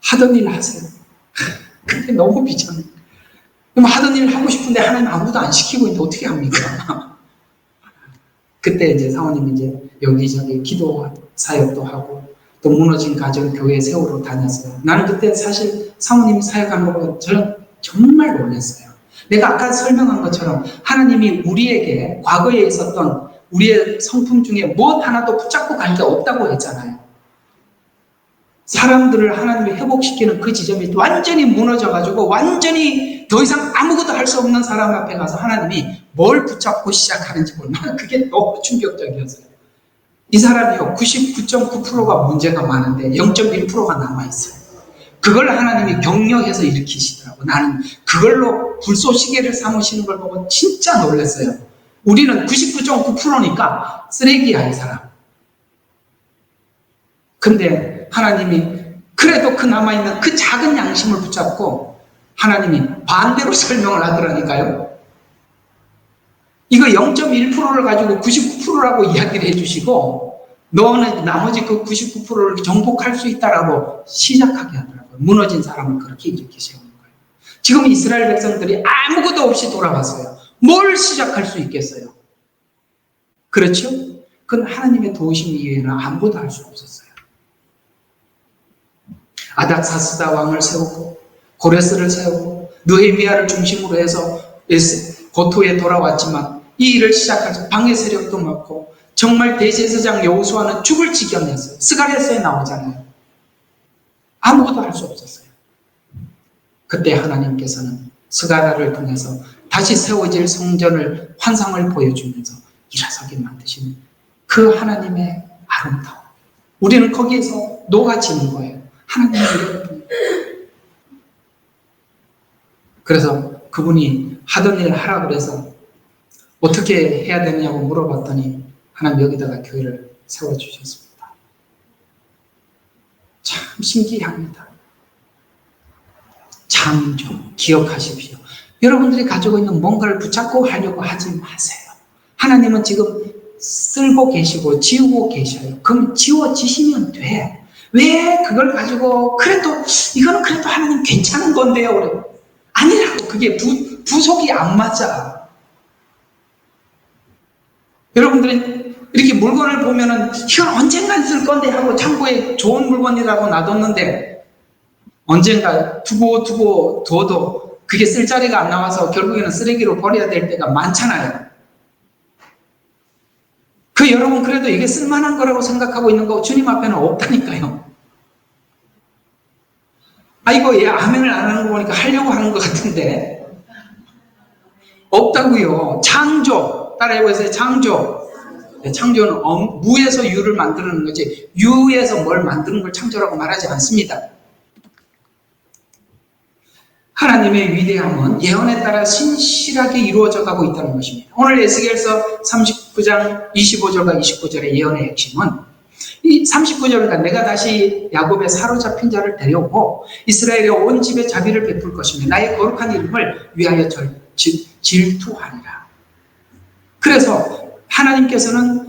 하던 일 하세요. 그게 너무 비참해요. 그럼 하던 일 하고 싶은데 하나님 아무도 안 시키고 있는데 어떻게 합니까? 그때 이제 사모님이 이제 여기저기 기도 사역도 하고 또 무너진 가정 교회 세우러 다녔어요. 나는 그때 사실 사모님이 사역하는 거 보고 저는 정말 놀랐어요. 내가 아까 설명한 것처럼 하나님이 우리에게 과거에 있었던 우리의 성품 중에 무엇 하나도 붙잡고 갈 게 없다고 했잖아요. 사람들을 하나님이 회복시키는 그 지점이 완전히 무너져가지고 완전히 더 이상 아무것도 할 수 없는 사람 앞에 가서 하나님이 뭘 붙잡고 시작하는지 몰라. 그게 너무 충격적이었어요. 이 사람이요, 99.9%가 문제가 많은데 0.1%가 남아있어요. 그걸 하나님이 격려해서 일으키시더라고. 나는 그걸로 불쏘시개를 삼으시는 걸 보고 진짜 놀랐어요. 우리는 99.9%니까 쓰레기야, 이 사람. 근데 하나님이 그래도 그 남아있는 그 작은 양심을 붙잡고 하나님이 반대로 설명을 하더라니까요. 이거 0.1%를 가지고 99%라고 이야기를 해주시고 너는 나머지 그 99%를 정복할 수 있다라고 시작하게 하더라고요. 무너진 사람을 그렇게 이렇게 세우는 거예요. 지금 이스라엘 백성들이 아무것도 없이 돌아왔어요. 뭘 시작할 수 있겠어요? 그렇죠? 그건 하나님의 도우심 이외에는 아무것도 할 수 없었어요. 아닥사스다 왕을 세우고 고레스를 세우고 느헤미야를 중심으로 해서 고토에 돌아왔지만 이 일을 시작하자 방해 세력도 많고 정말 대제사장 여호수아는 죽을 지경이었어요. 스가랴서에 나오잖아요. 아무것도 할 수 없었어요. 그때 하나님께서는 스가랴를 통해서 다시 세워질 성전을 환상을 보여주면서 일어서게 만드시는 그 하나님의 아름다움. 우리는 거기에서 녹아지는 거예요. 하나님의 이름을. 그래서 그분이 하던 일 하라 그래서 어떻게 해야 되냐고 물어봤더니 하나님 여기다가 교회를 세워주셨습니다. 참 신기합니다. 창조, 기억하십시오. 여러분들이 가지고 있는 뭔가를 붙잡고 하려고 하지 마세요. 하나님은 지금 쓸고 계시고 지우고 계셔요. 그럼 지워지시면 돼. 왜 그걸 가지고 그래도 이거는 그래도 하나님 괜찮은 건데요. 그래. 아니라고. 그게 부속이 안 맞아. 여러분들이 이렇게 물건을 보면은 이건 언젠간 쓸 건데 하고 창고에 좋은 물건이라고 놔뒀는데 언젠가 두고 둬도 그게 쓸 자리가 안 나와서 결국에는 쓰레기로 버려야 될 때가 많잖아요. 그 여러분 그래도 이게 쓸만한 거라고 생각하고 있는 거 주님 앞에는 없다니까요. 이거 얘 아멘을 안 하는 거 보니까 하려고 하는 것 같은데 없다고요. 창조 따라해보세요. 창조. 네, 창조는 무에서 유를 만드는 거지 유에서 뭘 만드는 걸 창조라고 말하지 않습니다. 하나님의 위대함은 예언에 따라 신실하게 이루어져 가고 있다는 것입니다. 오늘 에스겔서 39장 25절과 29절의 예언의 핵심은 이 39절은 내가 다시 야곱의 사로잡힌 자를 데려오고 이스라엘의 온 집에 자비를 베풀 것이며 나의 거룩한 이름을 위하여 질투하리라. 그래서 하나님께서는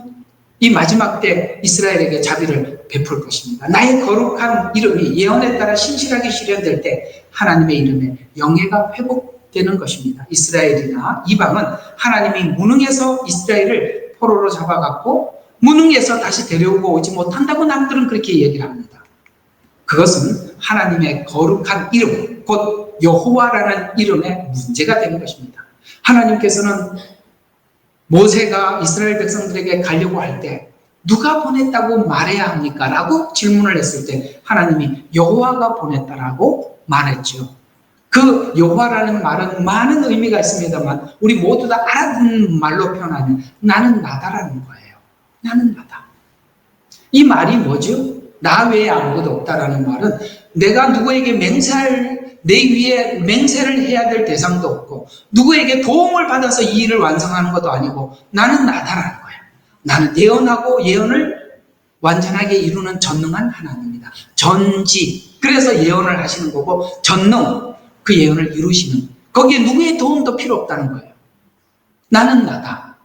이 마지막 때 이스라엘에게 자비를 베풀 것입니다. 나의 거룩한 이름이 예언에 따라 신실하게 실현될 때 하나님의 이름에 영예가 회복되는 것입니다. 이스라엘이나 이방은 하나님이 무능해서 이스라엘을 포로로 잡아갔고 무능해서 다시 데려오고 오지 못한다고 남들은 그렇게 얘기를 합니다. 그것은 하나님의 거룩한 이름, 곧 여호와라는 이름에 문제가 되는 것입니다. 하나님께서는 모세가 이스라엘 백성들에게 가려고 할 때 누가 보냈다고 말해야 합니까? 라고 질문을 했을 때 하나님이 여호와가 보냈다라고 말했죠. 그 여호와라는 말은 많은 의미가 있습니다만 우리 모두 다 알아듣는 말로 표현하면 나는 나다라는 거예요. 나는 나다. 이 말이 뭐죠? 나 외에 아무것도 없다라는 말은 내가 누구에게 내 위에 맹세를 해야 될 대상도 없고 누구에게 도움을 받아서 이 일을 완성하는 것도 아니고 나는 나다라는 거예요. 나는 예언하고 예언을 완전하게 이루는 전능한 하나님입니다. 전지, 그래서 예언을 하시는 거고 전능, 그 예언을 이루시는 거기에 누구의 도움도 필요 없다는 거예요. 나는 나다.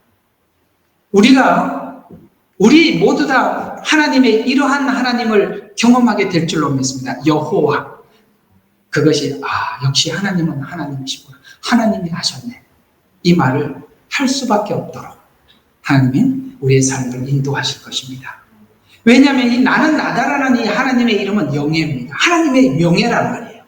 우리 모두 다 하나님의 이러한 하나님을 경험하게 될 줄로 믿습니다. 여호와. 그것이 역시 하나님은 하나님이시구나. 하나님이 하셨네. 이 말을 할 수밖에 없도록 하나님은 우리의 삶을 인도하실 것입니다. 왜냐하면 이 나는 나다라는 이 하나님의 이름은 영예입니다. 하나님의 명예란 말이에요.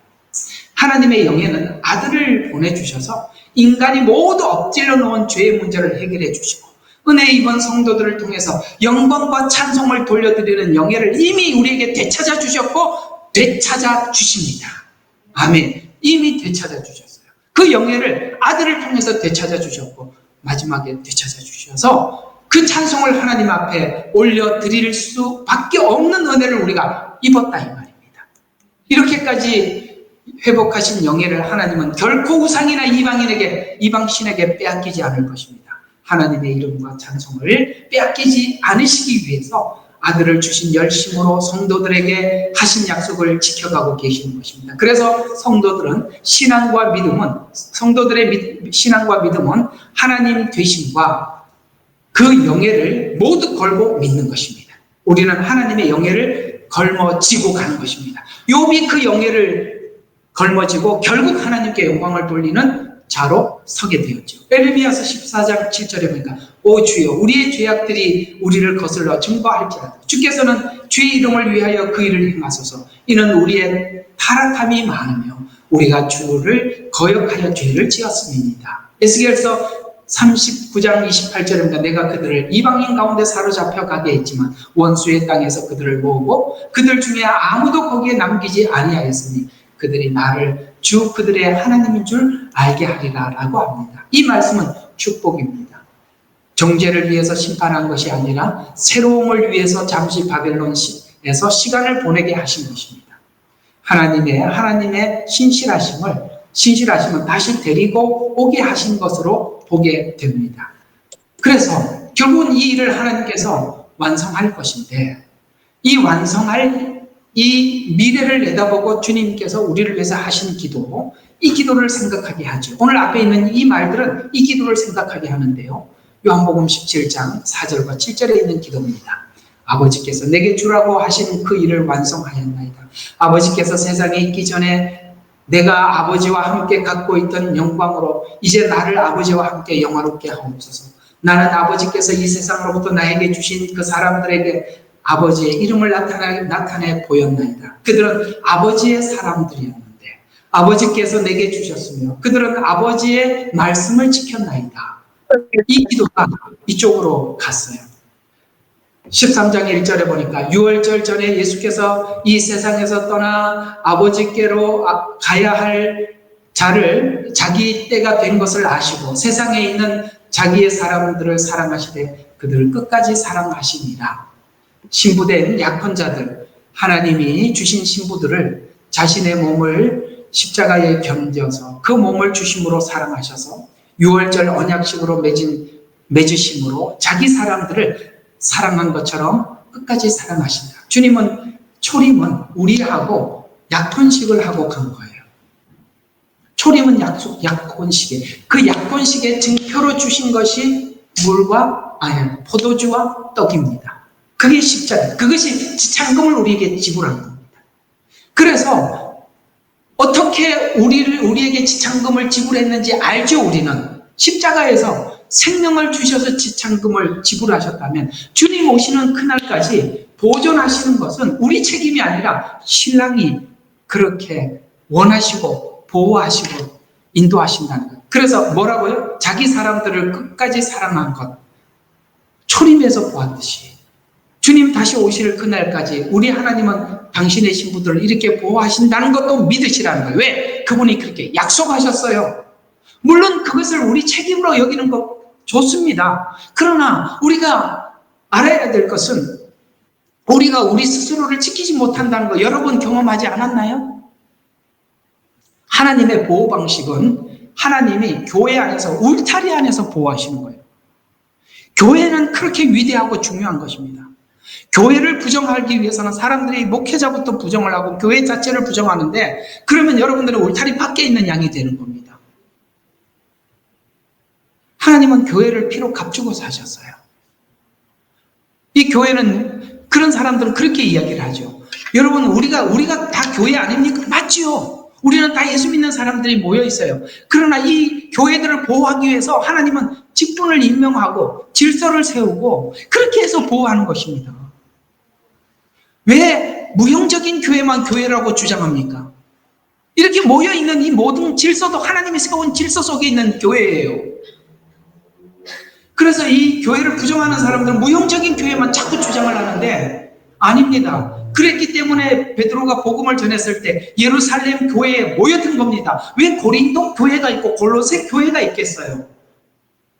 하나님의 영예는 아들을 보내주셔서 인간이 모두 엎질러 놓은 죄의 문제를 해결해 주시고 은혜 입은 성도들을 통해서 영광과 찬송을 돌려드리는 영예를 이미 우리에게 되찾아 주셨고 되찾아 주십니다. 아멘. 이미 되찾아 주셨어요. 그 영예를 아들을 통해서 되찾아 주셨고 마지막에 되찾아 주셔서 그 찬송을 하나님 앞에 올려드릴 수밖에 없는 은혜를 우리가 입었다 이 말입니다. 이렇게까지 회복하신 영예를 하나님은 결코 우상이나 이방신에게 빼앗기지 않을 것입니다. 하나님의 이름과 찬송을 빼앗기지 않으시기 위해서 아들을 주신 열심으로 성도들에게 하신 약속을 지켜가고 계시는 것입니다. 그래서 성도들의 신앙과 믿음은 하나님 되심과 그 영예를 모두 걸고 믿는 것입니다. 우리는 하나님의 영예를 걸머지고 가는 것입니다. 욥이 그 영예를 걸머지고 결국 하나님께 영광을 돌리는 자로 서게 되었죠. 에레미야서 14장 7절에 보니까 오 주여 우리의 죄악들이 우리를 거슬러 증거할지라도 주께서는 주의 이름을 위하여 그 일을 행하소서. 이는 우리의 타락함이 많으며 우리가 주를 거역하여 죄를 지었음입니다. 에스겔서 39장 28절입니다. 내가 그들을 이방인 가운데 사로잡혀 가게 했지만 원수의 땅에서 그들을 모으고 그들 중에 아무도 거기에 남기지 아니하였으니 그들이 나를 주 그들의 하나님인 줄 알게 하리라 라고 합니다. 이 말씀은 축복입니다. 정죄를 위해서 심판한 것이 아니라 새로움을 위해서 잠시 바벨론에서 시간을 보내게 하신 것입니다. 하나님의 신실하심은 다시 데리고 오게 하신 것으로 보게 됩니다. 그래서 결국은 이 일을 하나님께서 완성할 것인데 이 미래를 내다보고 주님께서 우리를 위해서 하신 기도, 이 기도를 생각하게 하죠. 오늘 앞에 있는 이 말들은 이 기도를 생각하게 하는데요. 요한복음 17장 4절과 7절에 있는 기도입니다. 아버지께서 내게 주라고 하신 그 일을 완성하였나이다. 아버지께서 세상에 있기 전에 내가 아버지와 함께 갖고 있던 영광으로 이제 나를 아버지와 함께 영화롭게 하옵소서. 나는 아버지께서 이 세상으로부터 나에게 주신 그 사람들에게 아버지의 이름을 나타내 보였나이다. 그들은 아버지의 사람들이었는데 아버지께서 내게 주셨으며 그들은 아버지의 말씀을 지켰나이다. 이 기도가 이쪽으로 갔어요. 13장 1절에 보니까 6월절 전에 예수께서 이 세상에서 떠나 아버지께로 가야 할 자를 자기 때가 된 것을 아시고 세상에 있는 자기의 사람들을 사랑하시되 그들을 끝까지 사랑하시니라. 신부된 약혼자들, 하나님이 주신 신부들을 자신의 몸을 십자가에 견뎌서 그 몸을 주심으로 사랑하셔서 6월절 언약식으로 맺으심으로 자기 사람들을 사랑한 것처럼 끝까지 사랑하신다. 초림은 우리하고 약혼식을 하고 간 거예요. 초림은 약혼식에 그 약혼식의 증표로 주신 것이 포도주와 떡입니다. 그게 십자가, 그것이 지참금을 우리에게 지불한 겁니다. 그래서 어떻게 우리에게 지참금을 지불했는지 알죠. 우리는 십자가에서 생명을 주셔서 지참금을 지불하셨다면 주님 오시는 그날까지 보존하시는 것은 우리 책임이 아니라 신랑이 그렇게 원하시고 보호하시고 인도하신다는 것. 그래서 뭐라고요? 자기 사람들을 끝까지 사랑한 것. 초림에서 보았듯이 주님 다시 오실 그날까지 우리 하나님은 당신의 신부들을 이렇게 보호하신다는 것도 믿으시라는 거예요. 왜? 그분이 그렇게 약속하셨어요. 물론 그것을 우리 책임으로 여기는 것 좋습니다. 그러나 우리가 알아야 될 것은 우리가 우리 스스로를 지키지 못한다는 거 여러분 경험하지 않았나요? 하나님의 보호 방식은 하나님이 교회 안에서 울타리 안에서 보호하시는 거예요. 교회는 그렇게 위대하고 중요한 것입니다. 교회를 부정하기 위해서는 사람들이 목회자부터 부정을 하고 교회 자체를 부정하는데 그러면 여러분들은 울타리 밖에 있는 양이 되는 겁니다. 하나님은 교회를 피로 값주고 사셨어요. 이 교회는 그런 사람들은 그렇게 이야기를 하죠. 여러분, 우리가 다 교회 아닙니까? 맞지요. 우리는 다 예수 믿는 사람들이 모여 있어요. 그러나 이 교회들을 보호하기 위해서 하나님은 직분을 임명하고 질서를 세우고 그렇게 해서 보호하는 것입니다. 왜 무형적인 교회만 교회라고 주장합니까? 이렇게 모여 있는 이 모든 질서도 하나님이 세운 질서 속에 있는 교회예요. 그래서 이 교회를 부정하는 사람들은 무형적인 교회만 자꾸 주장을 하는데 아닙니다. 그랬기 때문에 베드로가 복음을 전했을 때 예루살렘 교회에 모여든 겁니다. 왜 고린도 교회가 있고 골로새 교회가 있겠어요?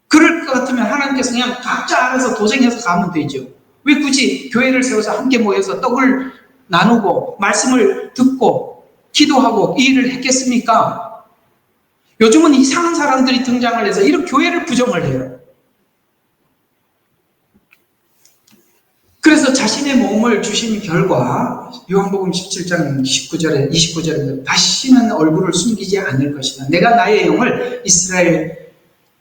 그럴 것 같으면 하나님께서 그냥 각자 알아서 도생해서 가면 되죠. 왜 굳이 교회를 세워서 함께 모여서 떡을 나누고 말씀을 듣고 기도하고 이 일을 했겠습니까? 요즘은 이상한 사람들이 등장을 해서 이런 교회를 부정을 해요. 그래서 자신의 몸을 주신 결과 요한복음 17장 19절에 29절에 다시는 얼굴을 숨기지 않을 것이다. 내가 나의 영을 이스라엘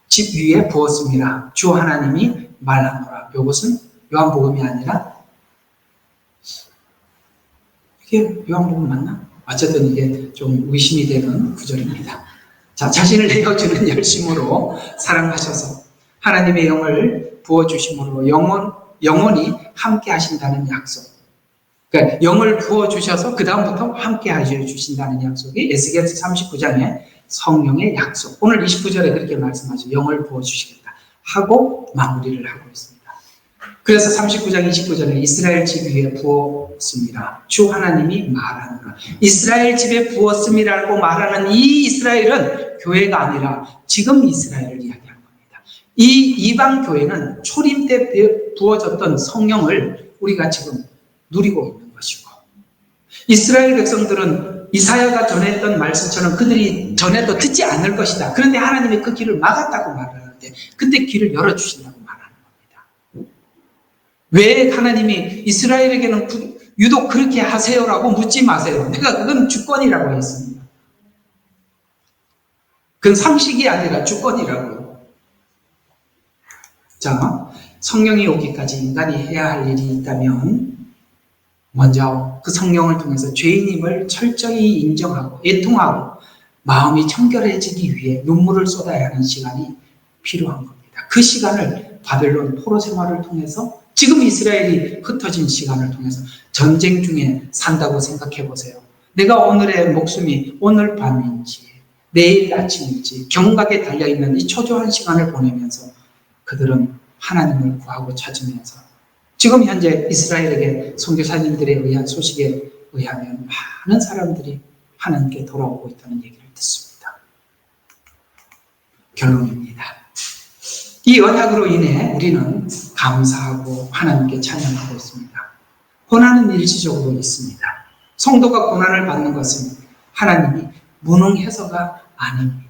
집 위에 부었습니다. 주 하나님이 말하노라. 이것은 요한복음이 아니라 이게 요한복음 맞나? 어쨌든 이게 좀 의심이 되는 구절입니다. 자, 자신을 내어주는 열심으로 사랑하셔서 하나님의 영을 부어주심으로 영원히 함께 하신다는 약속. 그러니까 영을 부어주셔서 그 다음부터 함께 하셔주신다는 약속이 에스겔서 39장의 성령의 약속. 오늘 29절에 그렇게 말씀하죠. 영을 부어주시겠다 하고 마무리를 하고 있습니다. 그래서 39장 29절에 이스라엘 집 위에 부었습니다. 주 하나님이 말하노라. 이스라엘 집에 부었음이라고 말하는 이 이스라엘은 교회가 아니라 지금 이스라엘을 이야기합니다. 이 이방 교회는 초림 때 부어졌던 성령을 우리가 지금 누리고 있는 것이고, 이스라엘 백성들은 이사야가 전했던 말씀처럼 그들이 전해도 듣지 않을 것이다. 그런데 하나님이 그 길을 막았다고 말을 하는데 그때 길을 열어주신다고 말하는 겁니다. 왜 하나님이 이스라엘에게는 유독 그렇게 하세요라고 묻지 마세요. 내가 그건 주권이라고 했습니다. 그건 상식이 아니라 주권이라고요. 자, 성령이 오기까지 인간이 해야 할 일이 있다면 먼저 그 성령을 통해서 죄인임을 철저히 인정하고 애통하고 마음이 청결해지기 위해 눈물을 쏟아야 하는 시간이 필요한 겁니다. 그 시간을 바벨론 포로 생활을 통해서 지금 이스라엘이 흩어진 시간을 통해서 전쟁 중에 산다고 생각해 보세요. 내가 오늘의 목숨이 오늘 밤인지 내일 아침인지 경각에 달려있는 이 초조한 시간을 보내면서 그들은 하나님을 구하고 찾으면서 지금 현재 이스라엘에게 선교사님들에 의한 소식에 의하면 많은 사람들이 하나님께 돌아오고 있다는 얘기를 듣습니다. 결론입니다. 이 언약으로 인해 우리는 감사하고 하나님께 찬양하고 있습니다. 고난은 일시적으로 있습니다. 성도가 고난을 받는 것은 하나님이 무능해서가 아닙니다.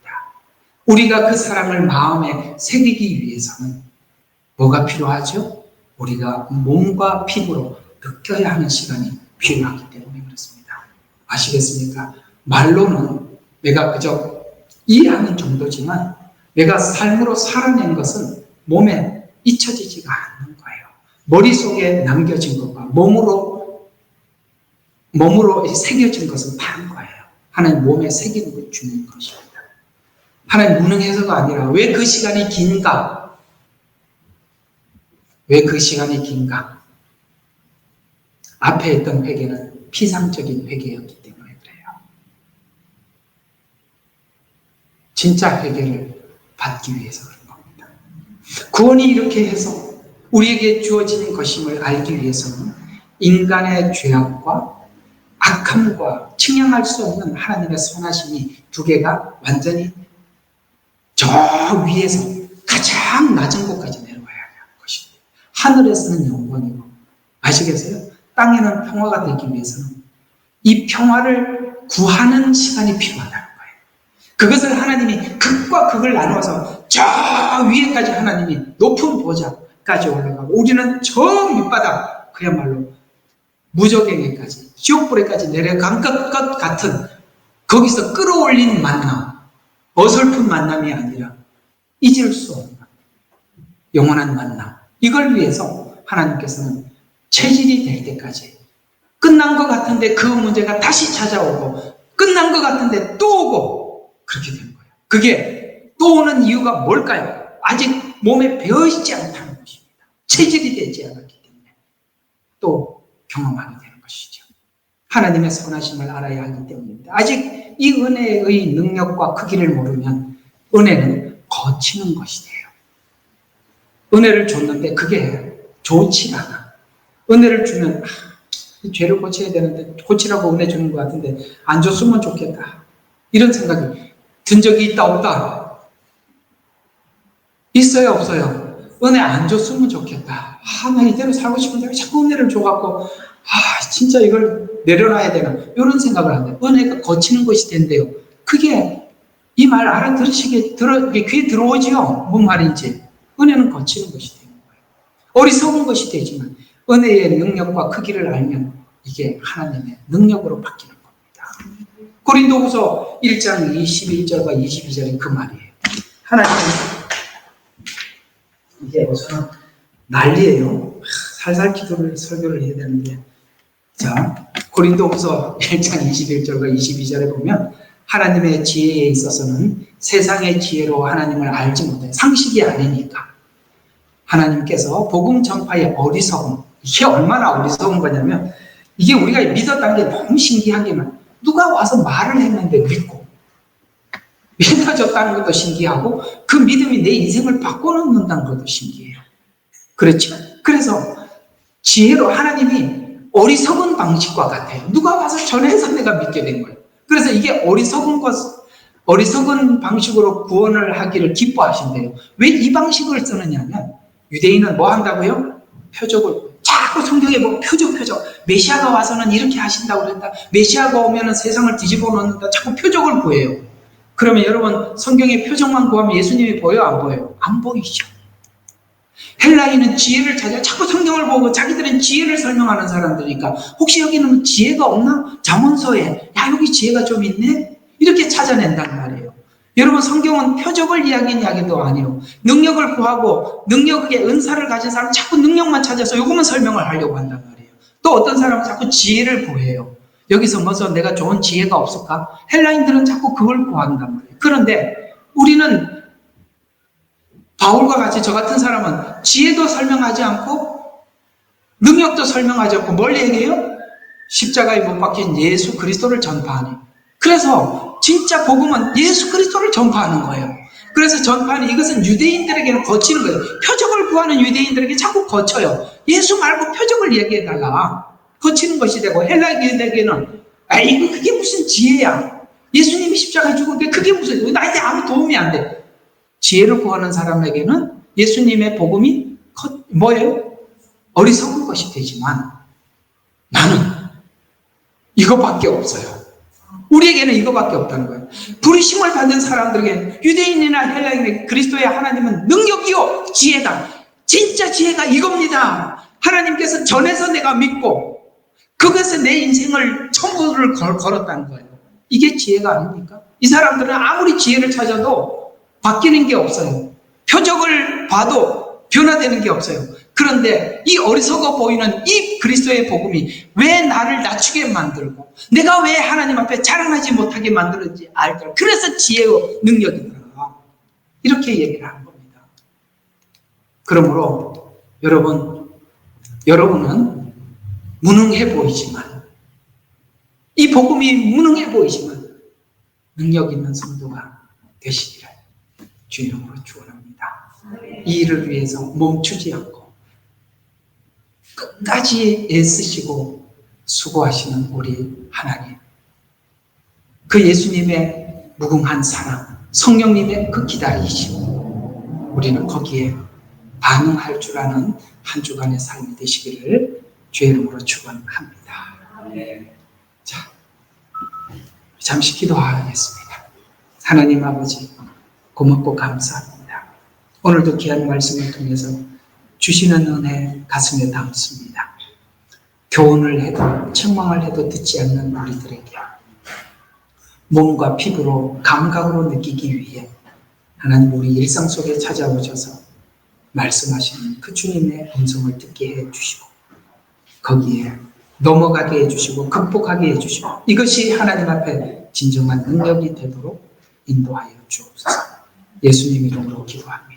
우리가 그 사랑을 마음에 새기기 위해서는 뭐가 필요하죠? 우리가 몸과 피부로 느껴야 하는 시간이 필요하기 때문에 그렇습니다. 아시겠습니까? 말로는 내가 그저 이해하는 정도지만 내가 삶으로 살아낸 것은 몸에 잊혀지지가 않는 거예요. 머릿속에 남겨진 것과 몸으로 새겨진 것은 다른 거예요. 하나님 몸에 새기는 주는 것입니다. 하나님 무능해서가 아니라 왜 그 시간이 긴가? 왜 그 시간이 긴가? 앞에 했던 회개는 피상적인 회개였기 때문에 그래요. 진짜 회개를 받기 위해서 그런 겁니다. 구원이 이렇게 해서 우리에게 주어지는 것임을 알기 위해서는 인간의 죄악과 악함과 측량할 수 없는 하나님의 선하심이 두 개가 완전히 저 위에서 가장 낮은 곳까지 내려와야 하는 것입니다. 하늘에서는 영광이고, 아시겠어요? 땅에는 평화가 되기 위해서는 이 평화를 구하는 시간이 필요하다는 거예요. 그것을 하나님이 극과 극을 나눠서 저 위에까지 하나님이 높은 보좌까지 올라가고 우리는 저 밑바닥, 그야말로 무저갱에까지, 지옥불에까지 내려간 것 같은 거기서 끌어올린 만남, 어설픈 만남이 아니라 잊을 수 없는 영원한 만남. 이걸 위해서 하나님께서는 체질이 될 때까지 끝난 것 같은데 그 문제가 다시 찾아오고 끝난 것 같은데 또 오고 그렇게 된 거예요. 그게 또 오는 이유가 뭘까요? 아직 몸에 배어있지 않다는 것입니다. 체질이 되지 않았기 때문에 또 경험하게 되는 것이죠. 하나님의 선하심을 알아야 하기 때문입니다. 아직 이 은혜의 능력과 크기를 모르면 은혜는 거치는 것이 돼요. 은혜를 줬는데 그게 좋지 않아. 은혜를 주면 이 죄를 고쳐야 되는데 고치라고 은혜 주는 것 같은데 안 줬으면 좋겠다. 이런 생각이 든 적이 있다 없다? 있어요 없어요? 은혜 안 줬으면 좋겠다. 나 이대로 살고 싶은데 왜 자꾸 은혜를 줘갖고 진짜 이걸 내려놔야 되나 이런 생각을 하는데 은혜가 거치는 것이 된대요. 그게 이 말 알아들으시게 귀에 들어오지요? 뭔 말인지. 은혜는 거치는 것이 되는 거예요. 어리석은 것이 되지만 은혜의 능력과 크기를 알면 이게 하나님의 능력으로 바뀌는 겁니다. 고린도후서 1장 21절과 22절이 그 말이에요. 하나님은 이게 우선은 난리예요. 살살 설교를 해야 되는데 자, 고린도후서 1장 21절과 22절에 보면 하나님의 지혜에 있어서는 세상의 지혜로 하나님을 알지 못해 상식이 아니니까 하나님께서 복음 전파의 어리석음, 이게 얼마나 어리석은 거냐면 이게 우리가 믿었다는 게 너무 신기한 게 누가 와서 말을 했는데 믿고 믿어졌다는 것도 신기하고 그 믿음이 내 인생을 바꿔놓는다는 것도 신기해요. 그렇죠? 그래서 지혜로 하나님이 어리석은 방식과 같아요. 누가 와서 전해서 내가 믿게 된 거예요. 그래서 이게 어리석은 방식으로 구원을 하기를 기뻐하신대요. 왜 이 방식을 쓰느냐면 유대인은 뭐 한다고요? 표적을 자꾸 성경에 뭐 표적 메시아가 와서는 이렇게 하신다고 그랬다. 메시아가 오면은 세상을 뒤집어 놓는다. 자꾸 표적을 구해요. 그러면 여러분 성경에 표적만 구하면 예수님이 보여 안 보여요? 안 보이죠. 헬라인은 지혜를 찾아 자꾸 성경을 보고 자기들은 지혜를 설명하는 사람들이니까 혹시 여기는 지혜가 없나? 잠언서에 여기 지혜가 좀 있네? 이렇게 찾아낸단 말이에요. 여러분 성경은 표적을 이야기한 이야기도 아니에요. 능력을 구하고 능력의 은사를 가진 사람은 자꾸 능력만 찾아서 요것만 설명을 하려고 한단 말이에요. 또 어떤 사람은 자꾸 지혜를 구해요. 여기서 뭐서 내가 좋은 지혜가 없을까? 헬라인들은 자꾸 그걸 구한단 말이에요. 그런데 우리는 바울과 같이 저 같은 사람은 지혜도 설명하지 않고 능력도 설명하지 않고 뭘 얘기해요? 십자가에 못 박힌 예수 그리스도를 전파하니. 그래서 진짜 복음은 예수 그리스도를 전파하는 거예요. 그래서 전파하는 이것은 유대인들에게는 거치는 거예요. 표적을 구하는 유대인들에게 자꾸 거쳐요. 예수 말고 표적을 얘기해달라. 거치는 것이 되고 헬라인들에게는 이거 그게 무슨 지혜야. 예수님이 십자가에 죽은 게 그게 무슨 나한테 아무 도움이 안 돼. 지혜를 구하는 사람에게는 예수님의 복음이 뭐예요? 어리석은 것이 되지만 나는 이거밖에 없어요. 우리에게는 이거밖에 없다는 거예요. 부르심을 받은 사람들에게 유대인이나 헬라인에게 그리스도의 하나님은 능력이요 지혜다. 진짜 지혜가 이겁니다. 하나님께서 전해서 내가 믿고 그것에 내 인생을 전부를 걸었다는 거예요. 이게 지혜가 아닙니까? 이 사람들은 아무리 지혜를 찾아도 바뀌는 게 없어요. 표적을 봐도 변화되는 게 없어요. 그런데 이 어리석어 보이는 이 그리스도의 복음이 왜 나를 낮추게 만들고 내가 왜 하나님 앞에 자랑하지 못하게 만들었는지 알더라. 그래서 지혜의 능력이더라. 이렇게 얘기를 한 겁니다. 그러므로 여러분은 무능해 보이지만 이 복음이 무능해 보이지만 능력 있는 성도가 되시기를 주 이름으로 축원합니다. 이 일을 위해서 멈추지 않고 끝까지 애쓰시고 수고하시는 우리 하나님, 그 예수님의 무궁한 사랑, 성령님의 그 기다리심, 우리는 거기에 반응할 줄 아는 한 주간의 삶이 되시기를 주의 이름으로 축원합니다. 자, 잠시 기도하겠습니다. 하나님 아버지, 고맙고 감사합니다. 오늘도 귀한 말씀을 통해서 주시는 은혜 가슴에 담습니다. 교훈을 해도 책망을 해도 듣지 않는 우리들에게 몸과 피부로 감각으로 느끼기 위해 하나님 우리 일상 속에 찾아오셔서 말씀하시는 그 주님의 음성을 듣게 해주시고 거기에 넘어가게 해주시고 극복하게 해주시고 이것이 하나님 앞에 진정한 능력이 되도록 인도하여 주옵소서. 예수님 이름으로 기도합니다.